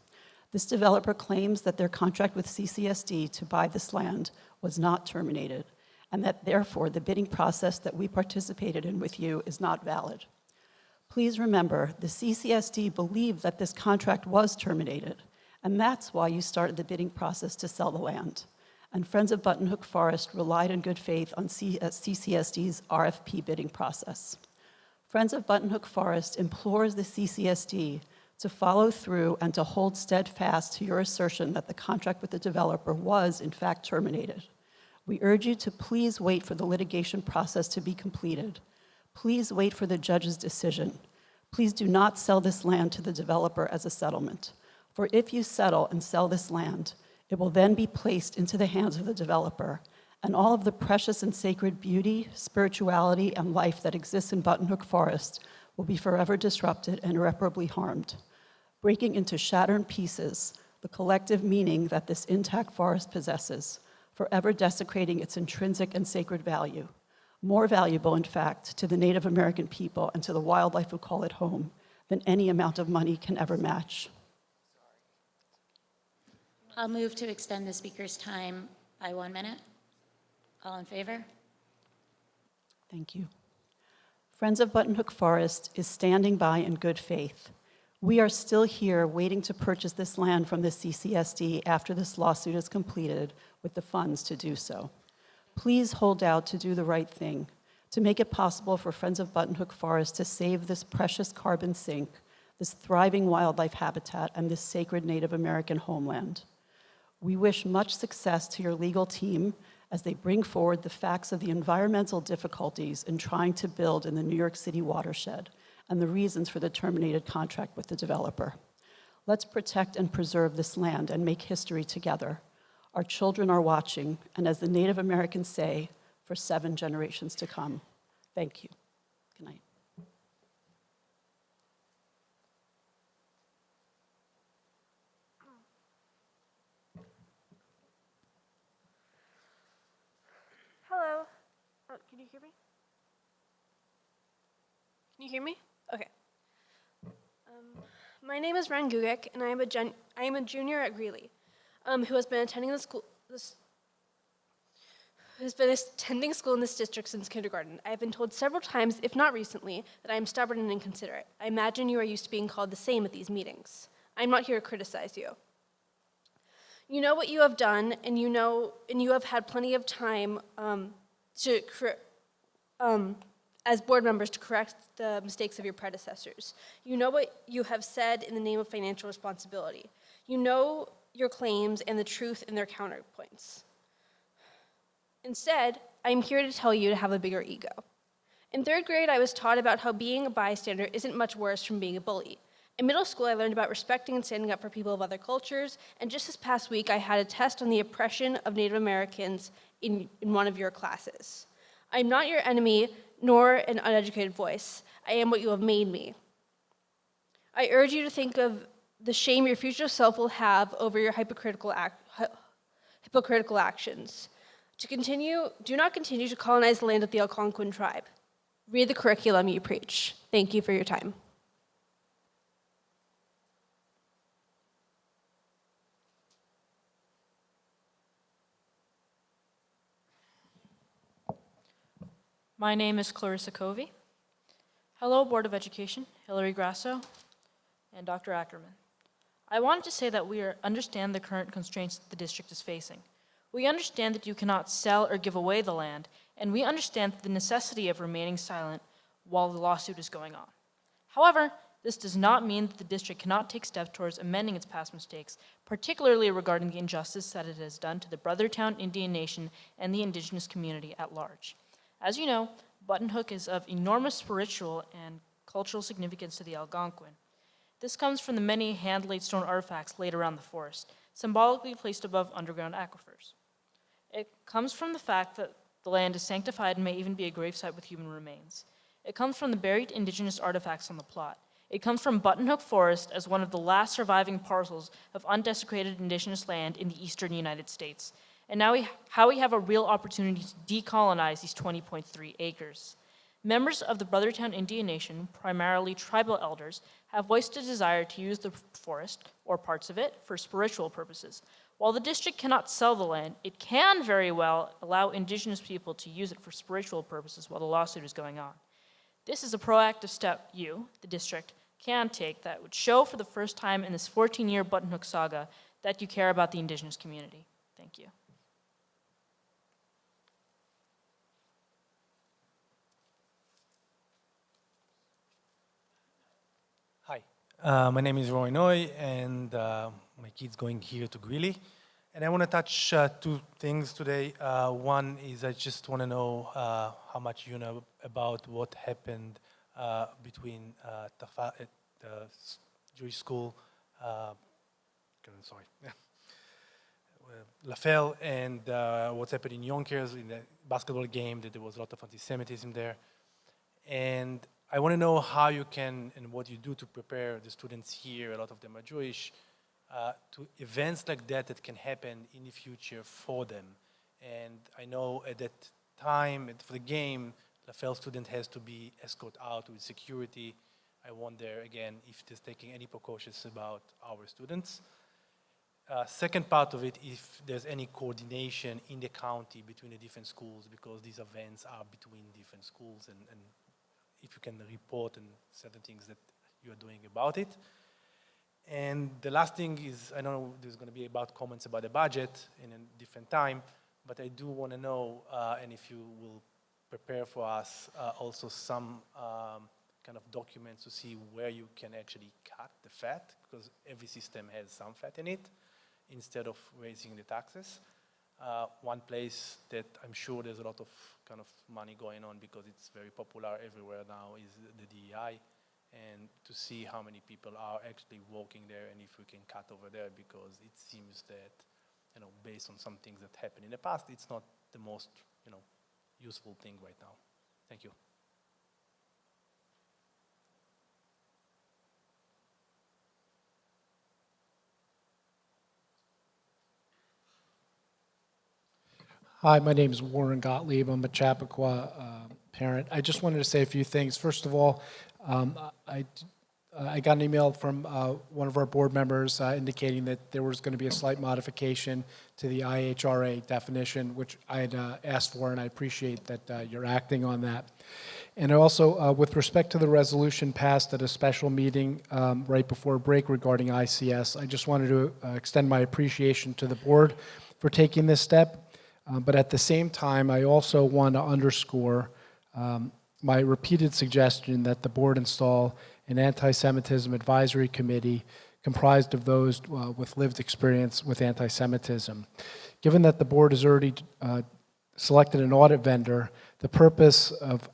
This developer claims that their contract with CCSD to buy this land was not terminated, and that therefore the bidding process that we participated in with you is not valid. Please remember, the CCSD believed that this contract was terminated, and that's why you started the bidding process to sell the land. And Friends of Buttonhook Forest relied in good faith on CCSD's RFP bidding process. Friends of Buttonhook Forest implores the CCSD to follow through and to hold steadfast to your assertion that the contract with the developer was, in fact, terminated. We urge you to please wait for the litigation process to be completed. Please wait for the judge's decision. Please do not sell this land to the developer as a settlement. For if you settle and sell this land, it will then be placed into the hands of the developer, and all of the precious and sacred beauty, spirituality, and life that exists in Buttonhook Forest will be forever disrupted and irreparably harmed, breaking into shattered pieces the collective meaning that this intact forest possesses, forever desecrating its intrinsic and sacred value, more valuable, in fact, to the Native American people and to the wildlife who call it home than any amount of money can ever match. I'll move to extend the speaker's time by 1 minute. All in favor? Thank you. Friends of Buttonhook Forest is standing by in good faith. We are still here waiting to purchase this land from the CCSD after this lawsuit is completed with the funds to do so. Please hold out to do the right thing, to make it possible for Friends of Buttonhook Forest to save this precious carbon sink, this thriving wildlife habitat, and this sacred Native American homeland. We wish much success to your legal team as they bring forward the facts of the environmental difficulties in trying to build in the New York City watershed and the reasons for the terminated contract with the developer. Let's protect and preserve this land and make history together. Our children are watching, and as the Native Americans say, for 7 generations to come. Thank you. Good night. Hello. Oh, can you hear me? Can you hear me? Okay. My name is Ren Gugek, and I am a junior at Greeley, who has been attending school in this district since kindergarten. I have been told several times, if not recently, that I am stubborn and inconsiderate. I imagine you are used to being called the same at these meetings. I'm not here to criticize you. You know what you have done, and you have had plenty of time as board members to correct the mistakes of your predecessors. You know what you have said in the name of financial responsibility. You know your claims and the truth in their counterpoints. Instead, I'm here to tell you to have a bigger ego. In 3rd grade, I was taught about how being a bystander isn't much worse from being a bully. In middle school, I learned about respecting and standing up for people of other cultures, and just this past week, I had a test on the oppression of Native Americans in one of your classes. I'm not your enemy, nor an uneducated voice. I am what you have made me. I urge you to think of the shame your future self will have over your hypocritical actions. Do not continue to colonize the land of the Algonquin tribe. Read the curriculum you preach. Thank you for your time. My name is Clarissa Covey. Hello, Board of Education, Hillary Grasso, and Dr. Ackerman. I wanted to say that we understand the current constraints that the district is facing. We understand that you cannot sell or give away the land, and we understand the necessity of remaining silent while the lawsuit is going on. However, this does not mean that the district cannot take steps towards amending its past mistakes, particularly regarding the injustice that it has done to the Brothertown Indian Nation and the indigenous community at large. As you know, Buttonhook is of enormous spiritual and cultural significance to the Algonquin. This comes from the many hand-laid stone artifacts laid around the forest, symbolically placed above underground aquifers. It comes from the fact that the land is sanctified and may even be a gravesite with human remains. It comes from the buried indigenous artifacts on the plot. It comes from Buttonhook Forest as one of the last surviving parcels of undesecrated indigenous land in the eastern United States. and now how we have a real opportunity to decolonize these 20.3 acres. Members of the Brothertown Indian Nation, primarily tribal elders, have voiced a desire to use the forest, or parts of it, for spiritual purposes. While the district cannot sell the land, it can very well allow Indigenous people to use it for spiritual purposes while the lawsuit is going on. This is a proactive step you, the district, can take that would show for the first time in this 14-year Button Hook saga that you care about the Indigenous community. Thank you. Hi, my name is Roy Noy, and my kid's going here to Greeley. And I want to touch two things today. One is I just want to know how much you know about what happened between the Jewish school, LaFell, and what's happened in Yonkers in the basketball game, that there was a lot of anti-Semitism there. And I want to know how you can, and what you do to prepare the students here, a lot of them are Jewish, to events like that can happen in the future for them. And I know at that time, for the game, the FEL student has to be escorted out with security. I wonder, again, if it is taking any precautions about our students. Second part of it, if there's any coordination in the county between the different schools, because these events are between different schools, and if you can report and certain things that you are doing about it. And the last thing is, I know there's going to be about comments about the budget in a different time, but I do want to know, and if you will prepare for us also some kind of documents to see where you can actually cut the fat, because every system has some fat in it, instead of raising the taxes. One place that I'm sure there's a lot of kind of money going on, because it's very popular everywhere now, is the DEI. And to see how many people are actually working there, and if we can cut over there, because it seems that, you know, based on some things that happened in the past, it's not the most, you know, useful thing right now. Thank you. Hi, my name is Warren Gottlieb. I'm a Chappaqua parent. I just wanted to say a few things. First of all, I got an email from one of our board members indicating that there was going to be a slight modification to the IHRA definition, which I had asked for, and I appreciate that you're acting on that. And also, with respect to the resolution passed at a special meeting right before break regarding ICS, I just wanted to extend my appreciation to the board for taking this step. But at the same time, I also want to underscore my repeated suggestion that the board install an anti-Semitism advisory committee comprised of those with lived experience with anti-Semitism. Given that the board has already selected an audit vendor, the purpose of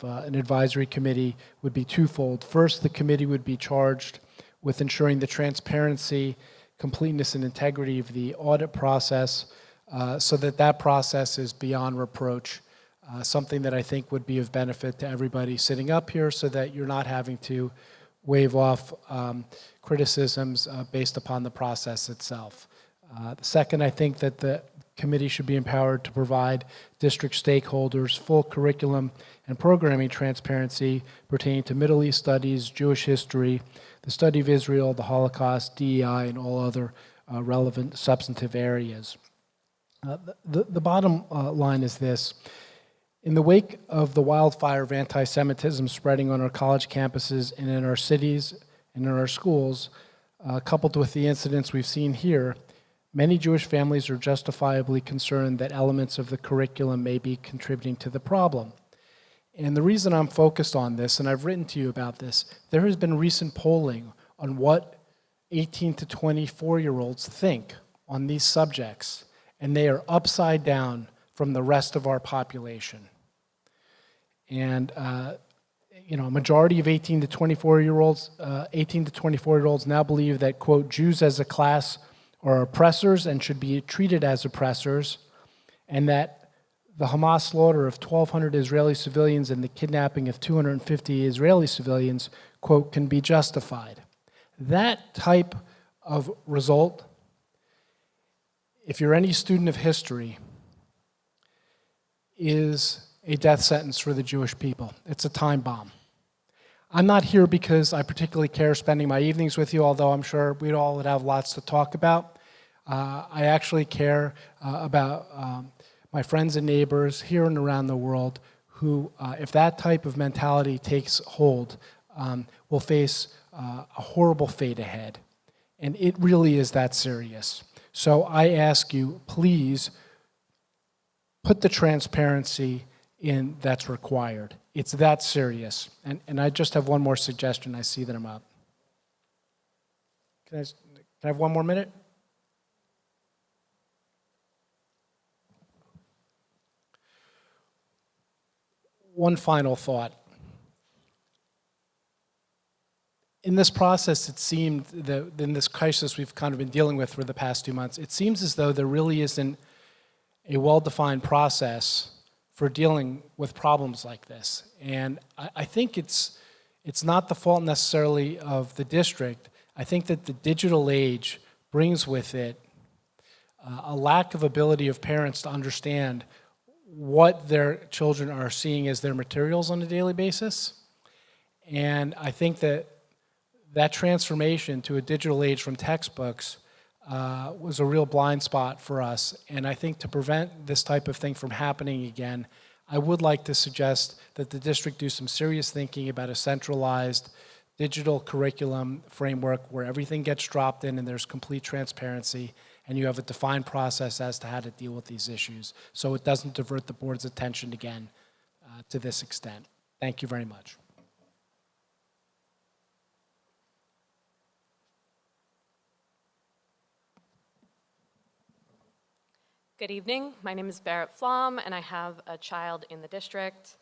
an advisory committee would be twofold. First, the committee would be charged with ensuring the transparency, completeness, and integrity of the audit process, so that process is beyond reproach, something that I think would be of benefit to everybody sitting up here, so that you're not having to wave off criticisms based upon the process itself. Second, I think that the committee should be empowered to provide district stakeholders full curriculum and programming transparency pertaining to Middle East studies, Jewish history, the study of Israel, the Holocaust, DEI, and all other relevant substantive areas. The bottom line is this. In the wake of the wildfire of anti-Semitism spreading on our college campuses and in our cities and in our schools, coupled with the incidents we've seen here, many Jewish families are justifiably concerned that elements of the curriculum may be contributing to the problem. And the reason I'm focused on this, and I've written to you about this, there has been recent polling on what 18 to 24-year-olds think on these subjects, and they are upside down from the rest of our population. And you know, a majority of 18 to 24-year-olds now believe that, quote, Jews as a class are oppressors and should be treated as oppressors, and that the Hamas slaughter of 1,200 Israeli civilians and the kidnapping of 250 Israeli civilians, quote, can be justified. That type of result if you're any student of history, is a death sentence for the Jewish people. It's a time bomb. I'm not here because I particularly care spending my evenings with you, although I'm sure we'd all would have lots to talk about. I actually care about my friends and neighbors here and around the world who, if that type of mentality takes hold, will face a horrible fate ahead. And it really is that serious. So I ask you, please, put the transparency in that's required. It's that serious. And I just have one more suggestion. I see that I'm up. Can I have one more minute? One final thought. In this process, it seemed that in this crisis we've kind of been dealing with for the past 2 months, it seems as though there really isn't a well-defined process for dealing with problems like this. And I think it's not the fault necessarily of the district. I think that the digital age brings with it a lack of ability of parents to understand what their children are seeing as their materials on a daily basis. And I think that that transformation to a digital age from textbooks was a real blind spot for us. And I think to prevent this type of thing from happening again, I would like to suggest that the district do some serious thinking about a centralized digital curriculum framework where everything gets dropped in and there's complete transparency and you have a defined process as to how to deal with these issues so it doesn't divert the board's attention again to this extent. Thank you very much. Good evening. My name is Barrett Flom, and I have a child in the district.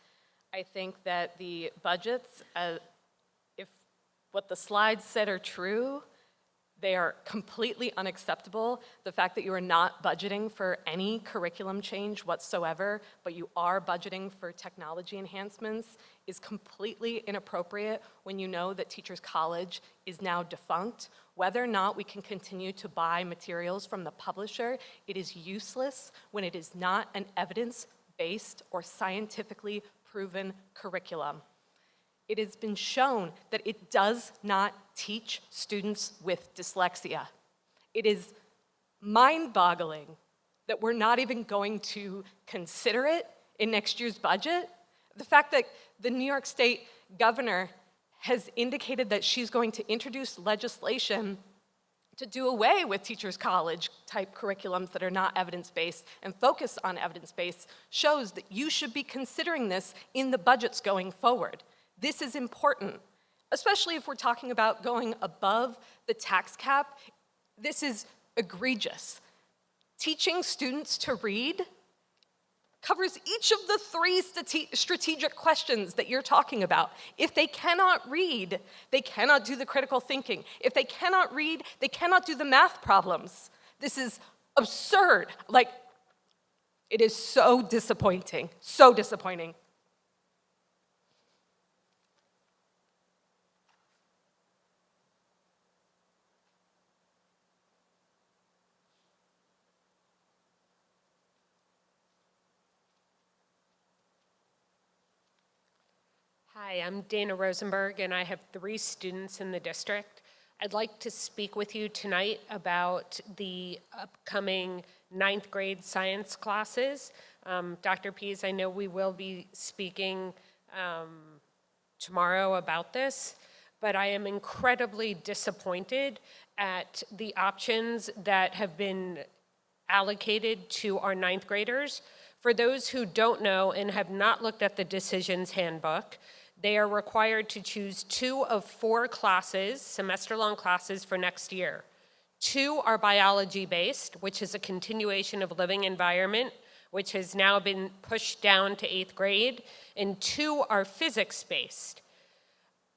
I think that the budgets, if what the slides said are true, they are completely unacceptable. The fact that you are not budgeting for any curriculum change whatsoever, but you are budgeting for technology enhancements is completely inappropriate when you know that Teachers College is now defunct. Whether or not we can continue to buy materials from the publisher, it is useless when it is not an evidence-based or scientifically proven curriculum. It has been shown that it does not teach students with dyslexia. It is mind-boggling that we're not even going to consider it in next year's budget. The fact that the New York State governor has indicated that she's going to introduce legislation to do away with Teachers College type curriculums that are not evidence-based and focus on evidence-based shows that you should be considering this in the budgets going forward. This is important, especially if we're talking about going above the tax cap. This is egregious. Teaching students to read covers each of the 3 strategic questions that you're talking about. If they cannot read, they cannot do the critical thinking. If they cannot read, they cannot do the math problems. This is absurd. Like, it is so disappointing, so disappointing. Hi, I'm Dana Rosenberg, and I have 3 students in the district. I'd like to speak with you tonight about the upcoming 9th grade science classes. Dr. Pease, I know we will be speaking tomorrow about this, but I am incredibly disappointed at the options that have been allocated to our 9th graders. For those who don't know and have not looked at the decisions handbook, they are required to choose 2 of 4 classes, semester-long classes for next year. 2 are biology-based, which is a continuation of living environment, which has now been pushed down to 8th grade, and 2 are physics-based.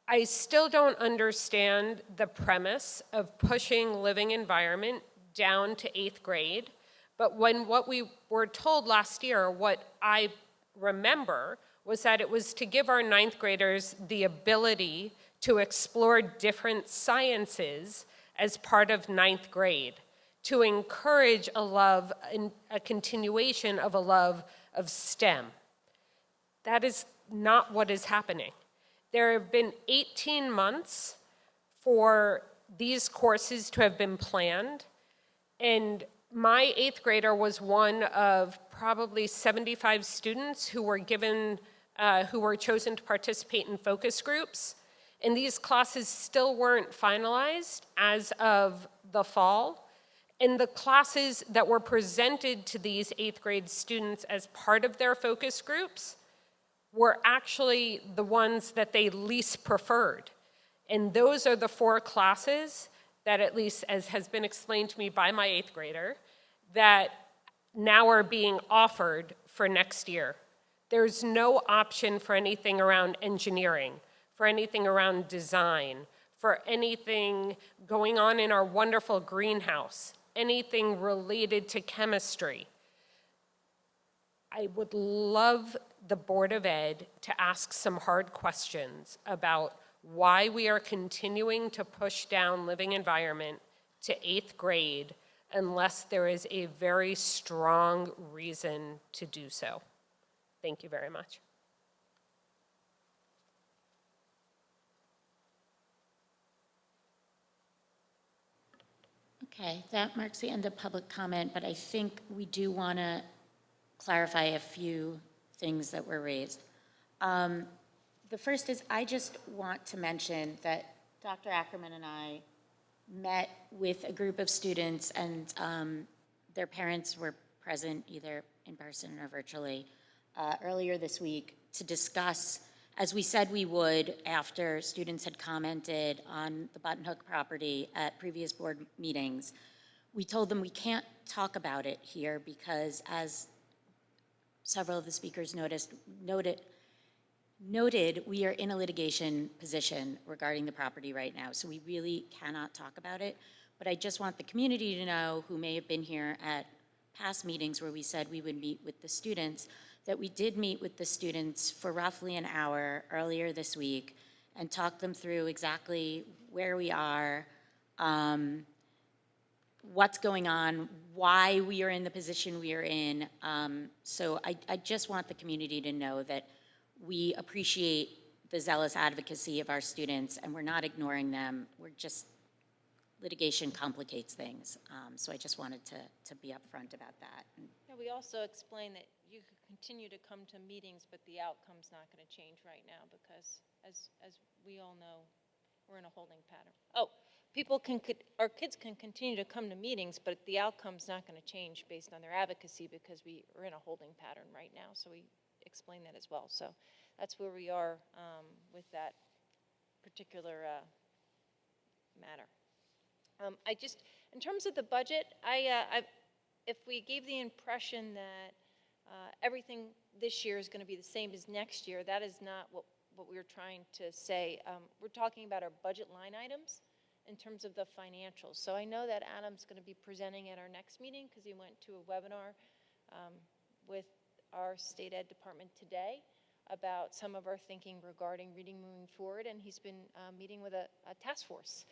I still don't understand the premise of pushing living environment down to 8th grade, but what we were told last year, what I remember, was that it was to give our 9th graders the ability to explore different sciences as part of 9th grade, to encourage a love, a continuation of a love of STEM. That is not what is happening. There have been 18 months for these courses to have been planned, and my 8th grader was one of probably 75 students who were chosen to participate in focus groups, and these classes still weren't finalized as of the fall. And the classes that were presented to these 8th grade students as part of their focus groups were actually the ones that they least preferred. And those are the 4 classes that, at least as has been explained to me by my 8th grader, that now are being offered for next year. There's no option for anything around engineering, for anything around design, for anything going on in our wonderful greenhouse, anything related to chemistry. I would love the Board of Ed to ask some hard questions about why we are continuing to push down living environment to 8th grade unless there is a very strong reason to do so. Thank you very much. Okay, that marks the end of public comment, but I think we do want to clarify a few things that were raised. The first is I just want to mention that Dr. Ackerman and I met with a group of students, and their parents were present either in person or virtually earlier this week to discuss, as we said we would after students had commented on the Button Hook property at previous board meetings. We told them we can't talk about it here because, as several of the speakers noted, we are in a litigation position regarding the property right now, so we really cannot talk about it. But I just want the community to know, who may have been here at past meetings where we said we would meet with the students, that we did meet with the students for roughly an hour earlier this week and talk them through exactly where we are, what's going on, why we are in the position we are in. So I just want the community to know that we appreciate the zealous advocacy of our students, and we're not ignoring them. We're just, litigation complicates things. So I just wanted to be upfront about that. Yeah, we also explained that you could continue to come to meetings, but the outcome's not going to change right now because, as we all know, we're in a holding pattern. Oh, our kids can continue to come to meetings, but the outcome's not going to change based on their advocacy because we are in a holding pattern right now. So we explain that as well. So that's where we are with that particular matter. In terms of the budget, if we gave the impression that everything this year is going to be the same as next year, that is not what we were trying to say. We're talking about our budget line items in terms of the financials. So I know that Adam's going to be presenting at our next meeting because he went to a webinar with our state ed department today about some of our thinking regarding reading moving forward, and he's been meeting with a task force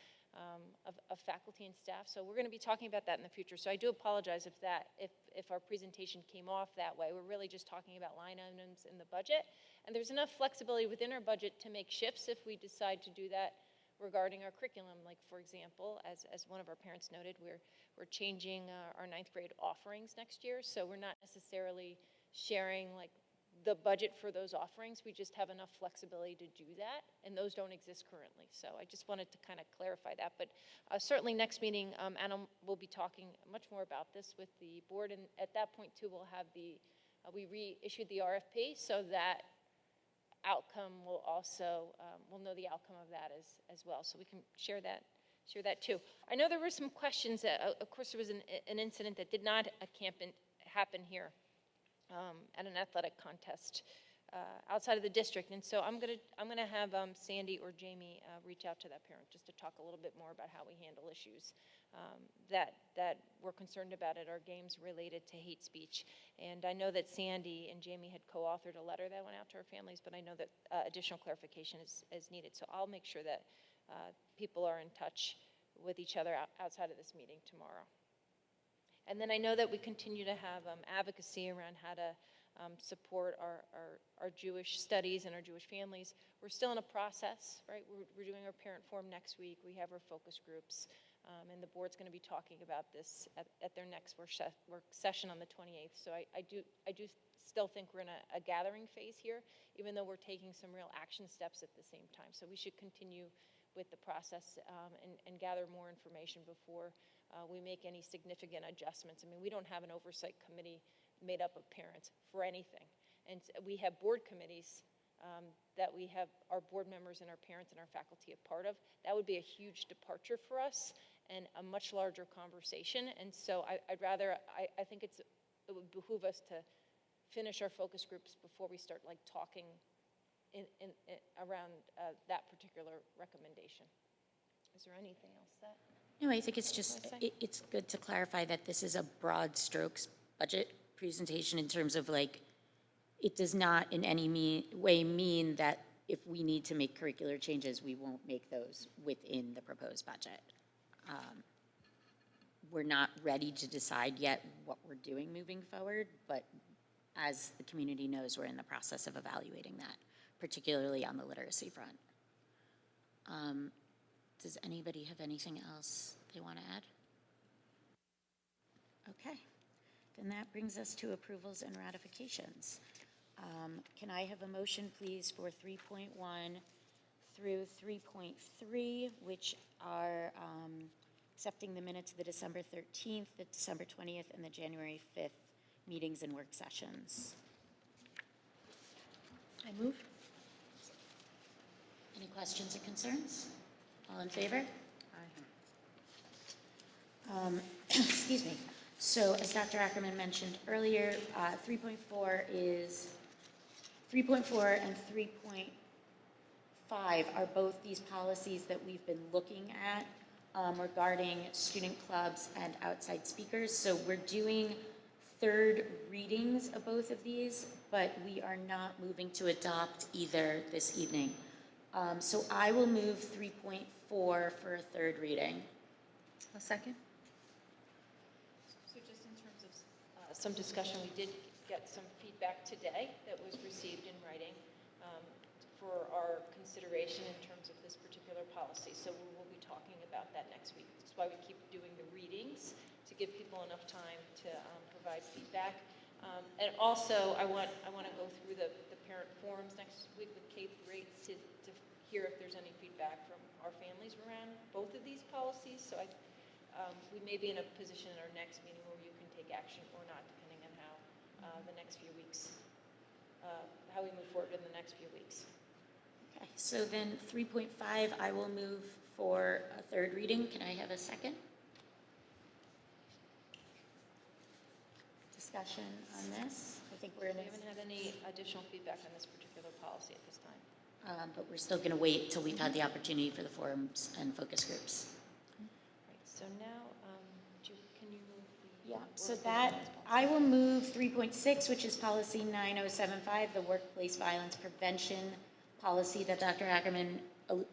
of faculty and staff. So we're going to be talking about that in the future. So I do apologize if our presentation came off that way. We're really just talking about line items in the budget, and there's enough flexibility within our budget to make shifts if we decide to do that regarding our curriculum. Like, for example, as one of our parents noted, we're changing our 9th grade offerings next year, so we're not necessarily sharing like the budget for those offerings. We just have enough flexibility to do that, and those don't exist currently. So I just wanted to kind of clarify that. But certainly next meeting, Anna will be talking much more about this with the board, and at that point too, we'll have we reissued the RFP, so that outcome will also, we'll know the outcome of that as well, so we can share that too. I know there were some questions. Of course, there was an incident that did not happen here. At an athletic contest outside of the district, and so I'm gonna have Sandy or Jamie reach out to that parent just to talk a little bit more about how we handle issues that we're concerned about at our games related to hate speech. And I know that Sandy and Jamie had co-authored a letter that went out to our families, but I know that additional clarification is needed. So I'll make sure that people are in touch with each other outside of this meeting tomorrow. And then I know that we continue to have advocacy around how to support our Jewish studies and our Jewish families. We're still in a process, right? We're doing our parent forum next week. We have our focus groups. And the board's going to be talking about this at their next work session on the 28th. So I do still think we're in a gathering phase here, even though we're taking some real action steps at the same time. So we should continue with the process and gather more information before we make any significant adjustments. I mean, we don't have an oversight committee made up of parents for anything. And we have board committees that we have our board members and our parents and our faculty a part of. That would be a huge departure for us and a much larger conversation. And so I think it would behoove us to finish our focus groups before we start like talking around that particular recommendation. Is there anything else that? No, I think it's just, it's good to clarify that this is a broad strokes budget presentation in terms of like, it does not in any way mean that if we need to make curricular changes, we won't make those within the proposed budget. We're not ready to decide yet what we're doing moving forward, but as the community knows, we're in the process of evaluating that, particularly on the literacy front. Does anybody have anything else they want to add? Okay, then that brings us to approvals and ratifications. Can I have a motion, please, for 3.1 through 3.3, which are accepting the minutes of the December 13th, the December 20th, and the January 5th meetings and work sessions? I move. Any questions or concerns? All in favor? Aye. Excuse me. So as Dr. Ackerman mentioned earlier, 3.4 and 3.5 are both these policies that we've been looking at regarding student clubs and outside speakers. So we're doing third readings of both of these, but we are not moving to adopt either this evening. So I will move 3.4 for a third reading. A second? So just in terms of some discussion, we did get some feedback today that was received in writing for our consideration in terms of this particular policy. So we will be talking about that next week. That's why we keep doing the readings, to give people enough time to provide feedback. And also, I want to go through the parent forums next week with Kate Rate to hear if there's any feedback from our families around both of these policies. So we may be in a position in our next meeting where you can take action or not, depending on how the next few weeks, how we move forward in the next few weeks. Okay, so then 3.5, I will move for a third reading. Can I have a second? Discussion on this? I think we're in We haven't had any additional feedback on this particular policy at this time. but we're still going to wait till we've had the opportunity for the forums and focus groups. Right, so now, can you move the? Yeah, so that, I will move 3.6, which is policy 9075, the workplace violence prevention policy that Dr. Ackerman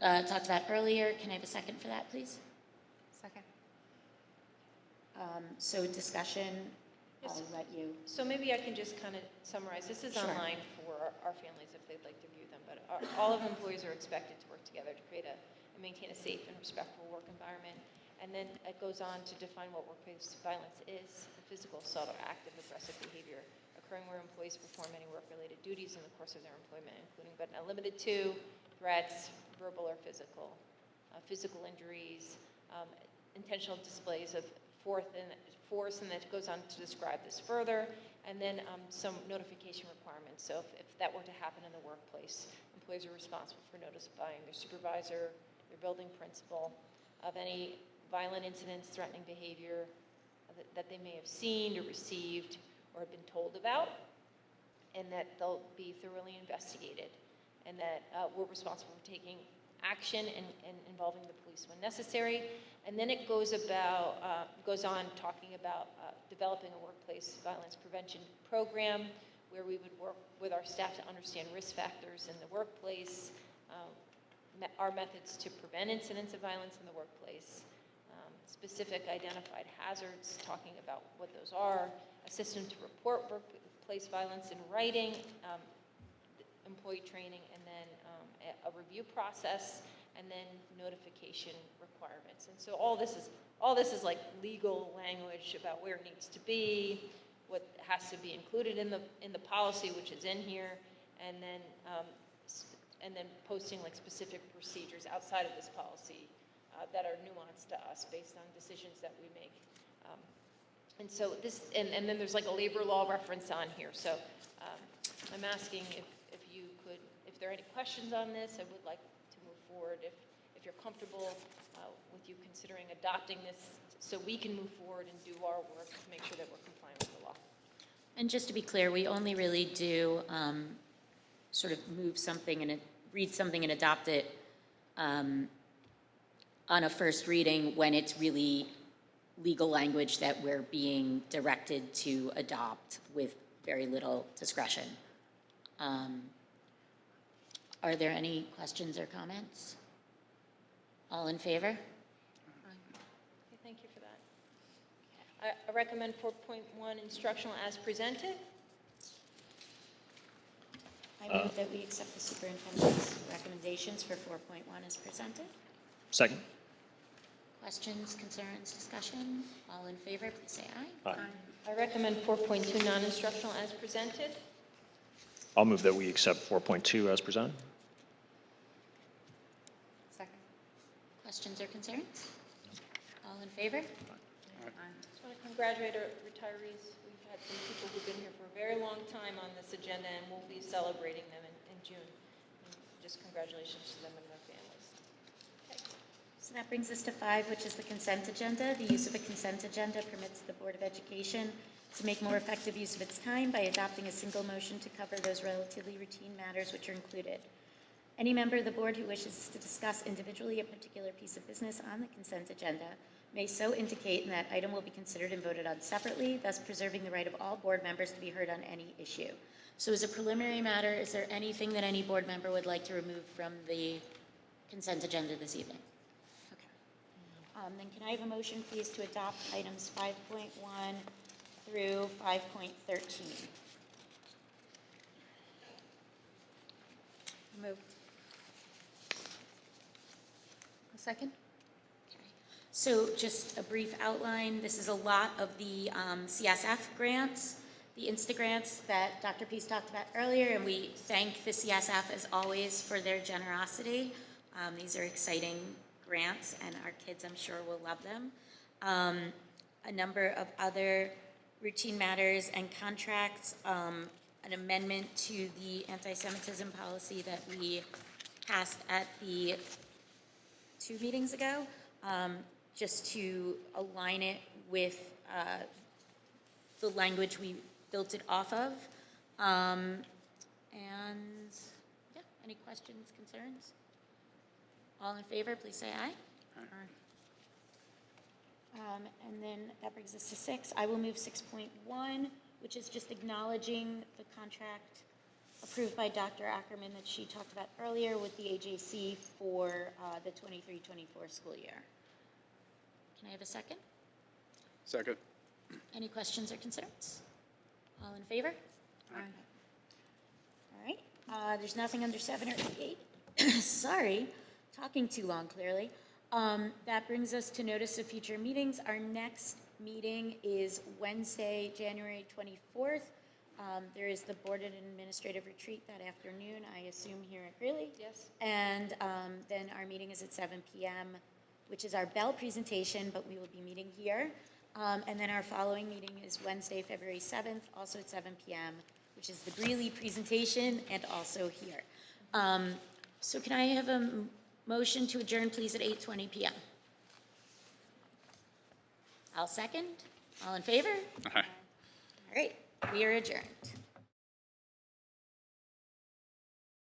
talked about earlier. Can I have a second for that, please? Second. So discussion, I'll let you. So maybe I can just kind of summarize. This is Sure. online for our families if they'd like to view them, but all of employees are expected to work together to create and maintain a safe and respectful work environment. And then it goes on to define what workplace violence is: a physical assault or active aggressive behavior occurring where employees perform any work-related duties in the course of their employment, including but not limited to threats, verbal or physical, physical injuries, intentional displays of force, and that goes on to describe this further, and then some notification requirements. So if that were to happen in the workplace, employees are responsible for notifying their supervisor, their building principal, of any violent incidents, threatening behavior that they may have seen or received or have been told about, and that they'll be thoroughly investigated, and that we're responsible for taking action and involving the police when necessary. And then it goes on talking about developing a workplace violence prevention program where we would work with our staff to understand risk factors in the workplace, our methods to prevent incidents of violence in the workplace, specific identified hazards, talking about what those are, a system to report workplace violence in writing, employee training, and then a review process, and then notification requirements. And so all this is like legal language about where it needs to be, what has to be included in the policy, which is in here, and then posting like specific procedures outside of this policy that are nuanced to us based on decisions that we make. And so this, and then there's like a labor law reference on here. So I'm asking if you could, if there are any questions on this, I would like to move forward. If you're comfortable with you considering adopting this so we can move forward and do our work to make sure that we're compliant with the law. And just to be clear, we only really do sort of move something and read something and adopt it on a first reading when it's really legal language that we're being directed to adopt with very little discretion. Are there any questions or comments? All in favor? Okay, thank you for that. I recommend 4.1 instructional as presented. I move that we accept the superintendent's recommendations for 4.1 as presented. Second. Questions, concerns, discussion? All in favor, please say aye. Aye. I recommend 4.2 non-instructional as presented. I'll move that we accept 4.2 as presented. Second. Questions or concerns? All in favor? I just want to congratulate our retirees. We've had some people who've been here for a very long time on this agenda, and we'll be celebrating them in June. And just congratulations to them and their families. Okay. So that brings us to 5, which is the consent agenda. The use of a consent agenda permits the Board of Education to make more effective use of its time by adopting a single motion to cover those relatively routine matters which are included. Any member of the board who wishes to discuss individually a particular piece of business on the consent agenda may so indicate, and that item will be considered and voted on separately, thus preserving the right of all board members to be heard on any issue. So as a preliminary matter, is there anything that any board member would like to remove from the consent agenda this evening? Okay. Then can I have a motion, please, to adopt items 5.1 through 5.13? Move. A second? So just a brief outline, this is a lot of the CSF grants, the Insta grants that Dr. Pease talked about earlier, and we thank the CSF as always for their generosity. These are exciting grants, and our kids, I'm sure, will love them. A number of other routine matters and contracts, an amendment to the anti-Semitism policy that we passed at the 2 meetings ago, just to align it with the language we built it off of. And yeah, any questions, concerns? All in favor, please say aye. And then that brings us to 6. I will move 6.1, which is just acknowledging the contract approved by Dr. Ackerman that she talked about earlier with the AJC for the 23-24 school year. Can I have a second? Second. Any questions or concerns? All in favor? Aye. All right. There's nothing under 7 or 8. Sorry, talking too long, clearly. That brings us to notice of future meetings. Our next meeting is Wednesday, January 24th. There is the Board and Administrative Retreat that afternoon, I assume here at Greeley. Yes. And then our meeting is at 7 p.m., which is our bell presentation, but we will be meeting here. And then our following meeting is Wednesday, February 7th, also at 7 p.m., which is the Greeley presentation and also here. So can I have a motion to adjourn, please, at 8:20 p.m.? I'll second. All in favor? Aye. All right, we are adjourned.